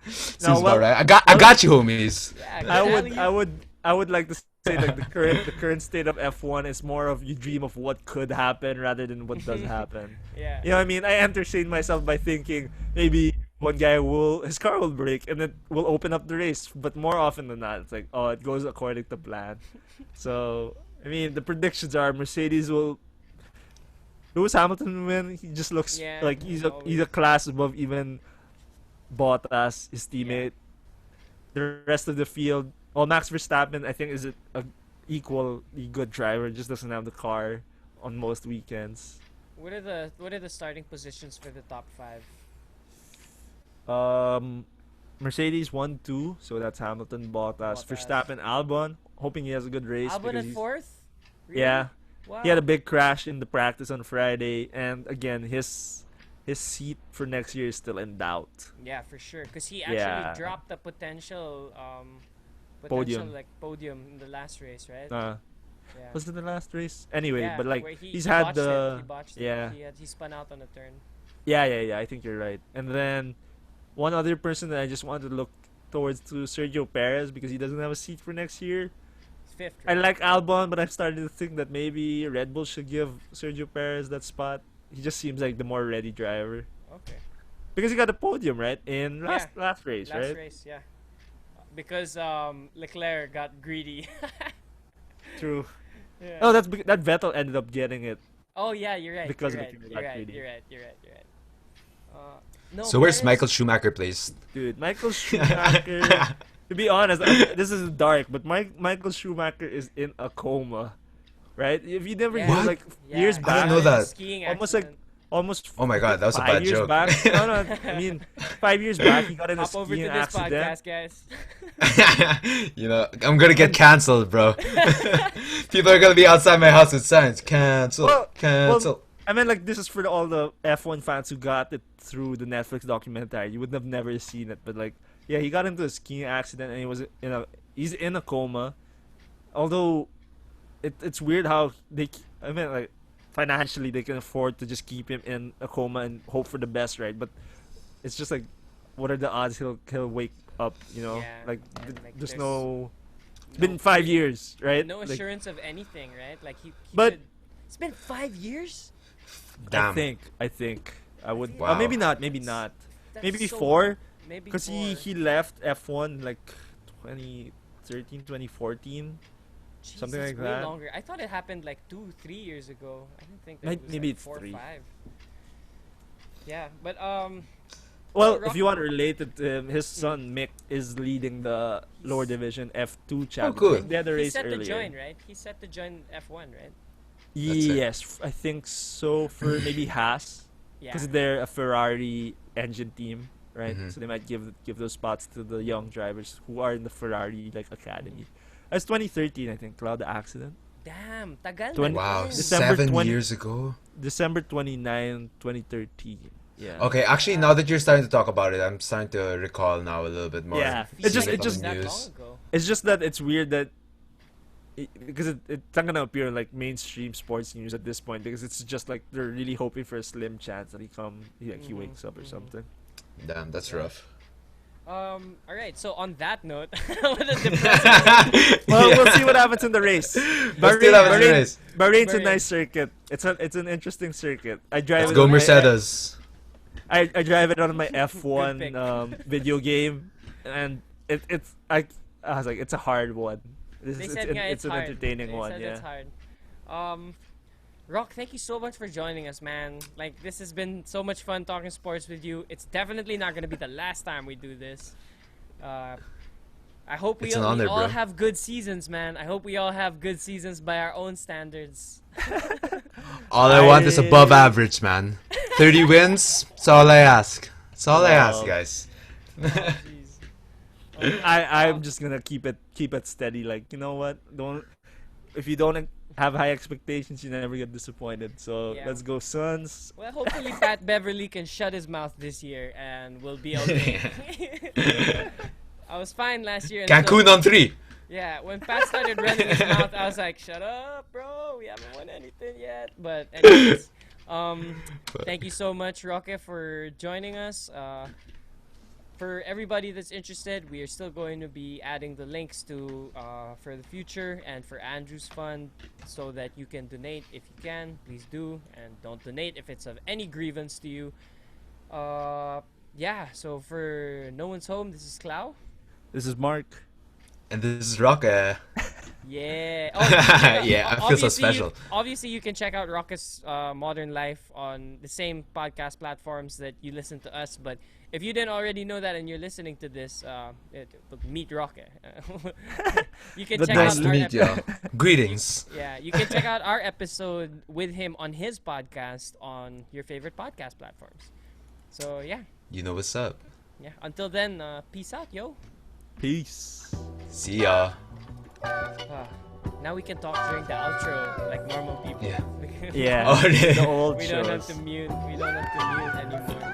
seems well- about right. I got you, homies. Yeah, I would like to say like the current state of F1 is more of you dream of what could happen rather than what does happen. Yeah. You know what I mean? I entertain myself by thinking maybe one guy his car will break and it will open up the race, but more often than not, it's like, oh, it goes according to plan. So, I mean, the predictions are Mercedes will Lewis Hamilton win. He just looks Yeah, like he's a always. class above even Bottas, his teammate. The rest of the field, well, Max Verstappen, I think is a equally good driver. Just doesn't have the car on most weekends. What are the starting positions for the top 5? Mercedes 1-2, so that's Hamilton, Bottas, Verstappen, Albon. Hoping he has a good race. Albon because at he's- 4th? Really? Yeah, Wow. he had a big crash in the practice on Friday, and again his seat for next year is still in doubt. Yeah, for sure. Because he actually Yeah. dropped the potential Podium. like podium in the last race, right? Yeah. Yeah. Was it the last race? Anyway, Yeah, but like where he's he had botched the He botched yeah. it. He spun out on a turn. Yeah. I think you're right. And then one other person that I just wanted to look towards to Sergio Perez because he doesn't have a seat for next year. It's 5th. I Right? like Albon, but I've started to think that maybe Red Bull should give Sergio Perez that spot. He just seems like the more ready driver Okay. because he got a podium right in last race, Last right? race, yeah. Because Leclerc got greedy. True. Yeah. Oh, that Vettel ended up getting it. Oh yeah, you're right. Because you're of right. the You're right. greedy. You're right. No. So where's Perez- Michael Schumacher placed? Dude, Michael Schumacher. To be honest, this is dark, but Michael Schumacher is in a coma, right? If you never Yeah. knew, What? like Yeah, years he I didn't back, know was in a that. skiing almost like accident. almost. Oh my God, that was a 5 bad years joke. back. No, I mean 5 years back he got in a Hop over to skiing this accident. podcast, guys. You know, I'm gonna get canceled, bro. People are gonna be outside my house with signs. Cancel, cancel. I mean, like, this is for all the F1 fans who got it through the Netflix documentary. You would have never seen it, but like, yeah, he got into a skiing accident and he's in a coma. Although, it's weird how I mean, like, financially they can afford to just keep him in a coma and hope for the best, right? But it's just like, what are the odds he'll wake up? You know, Yeah, like, and, like, there's there's no. It's been 5 years, right? No Like, assurance of anything, right? Like he But- could, it's been 5 years. Damn. I think I would. Wow. Maybe not. Maybe not. That's Maybe so 4. Maybe Because four. he left F1 like 2013, 2014. Jesus, something like way that. Longer. I thought it happened like 2-3 years ago. I didn't think that May- it was maybe like it's 4 3. or 5. Yeah, but Well, Rock- if you want to relate it to him, his son Mick is leading the lower division F2 championship. cool. They had a he's race set earlier. to join, right? He's set to join F1, right? Yes, I think so. For maybe Haas, Yeah. because they're a Ferrari engine team, right? Mhm. So they might give those spots to the young drivers who are in the Ferrari like academy. That's 2013, I think. The accident. Damn, tagal na 20 Wow, din. December 7 20 years ago. December 29, 2013. Yeah. Okay, actually, now that you're starting to talk about it, I'm starting to recall now a little bit more. Yeah. Feels It's just- like it just- that news. long ago. It's just that it's weird that because it's not gonna appear in like mainstream sports news at this point because it's just like they're really hoping for a slim chance that he Mhm, wakes up or mhm. something. Damn, that's Yeah. rough. All right. So on that note, what a depressing. Well, Yeah. we'll see what happens in the race. Let's do that in the race. Bahrain's a Bahrain. nice circuit. It's an interesting circuit. I drive Let's it go on my- Mercedes. I drive it on my F1 pick. video game, and I was like, it's a hard one. They said, yeah, it's an hard. entertaining They one. said Yeah. it's hard. Rock, thank you so much for joining us, man. Like, this has been so much fun talking sports with you. It's definitely not going to be the last time we do this. I hope we It's an all, honor, we all bro. have good seasons, man. I hope we all have good seasons by our own standards. All I want is above average, man. 30 wins. That's all I ask. That's all I ask, Wow. guys. Jeez. I'm just gonna keep it steady. Like, you know what? If you don't have high expectations, you never get disappointed. So Yeah. let's go, Suns. Well, hopefully Pat Beverly can shut his mouth this year and we'll be okay. I was fine last year. Cancun on 3. Yeah, when Pat started running his mouth, I was like, "Shut up, bro. We haven't won anything yet." But anyways, thank you so much, Roque, for joining us. For everybody that's interested, we are still going to be adding the links to for the future and for Andrew's fund, so that you can donate if you can. Please do, and don't donate if it's of any grievance to you. Yeah. So for No One's Home, this is Clau. This is Mark. And this is Roque. Yeah. Yeah, I feel so obviously special. Obviously, you can check out Rocket's Modern Life on the same podcast platforms that you listen to us. But if you didn't already know that and you're listening to this, meet Rocket. You can But check Nice out to our meet you. Greetings. Yeah, you can check out our episode with him on his podcast on your favorite podcast platforms. So yeah, You know what's up. yeah. Until then, peace out, yo. Peace. See ya. Now we can talk during the outro like normal people. Yeah. Yeah. Oh, really? The old We don't have shows. to mute. We don't have to mute anymore.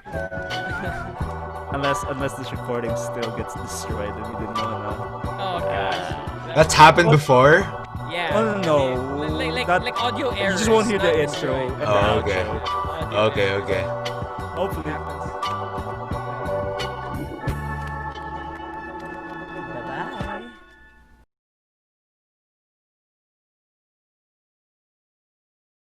Unless this recording still gets destroyed and we didn't know enough. Oh gosh. That's happened before? Yeah. Oh, no. Like That- like audio You errors. just won't hear not the intro destroyed. and the Oh, okay. outro. Audio Okay, errors. okay. Hopefully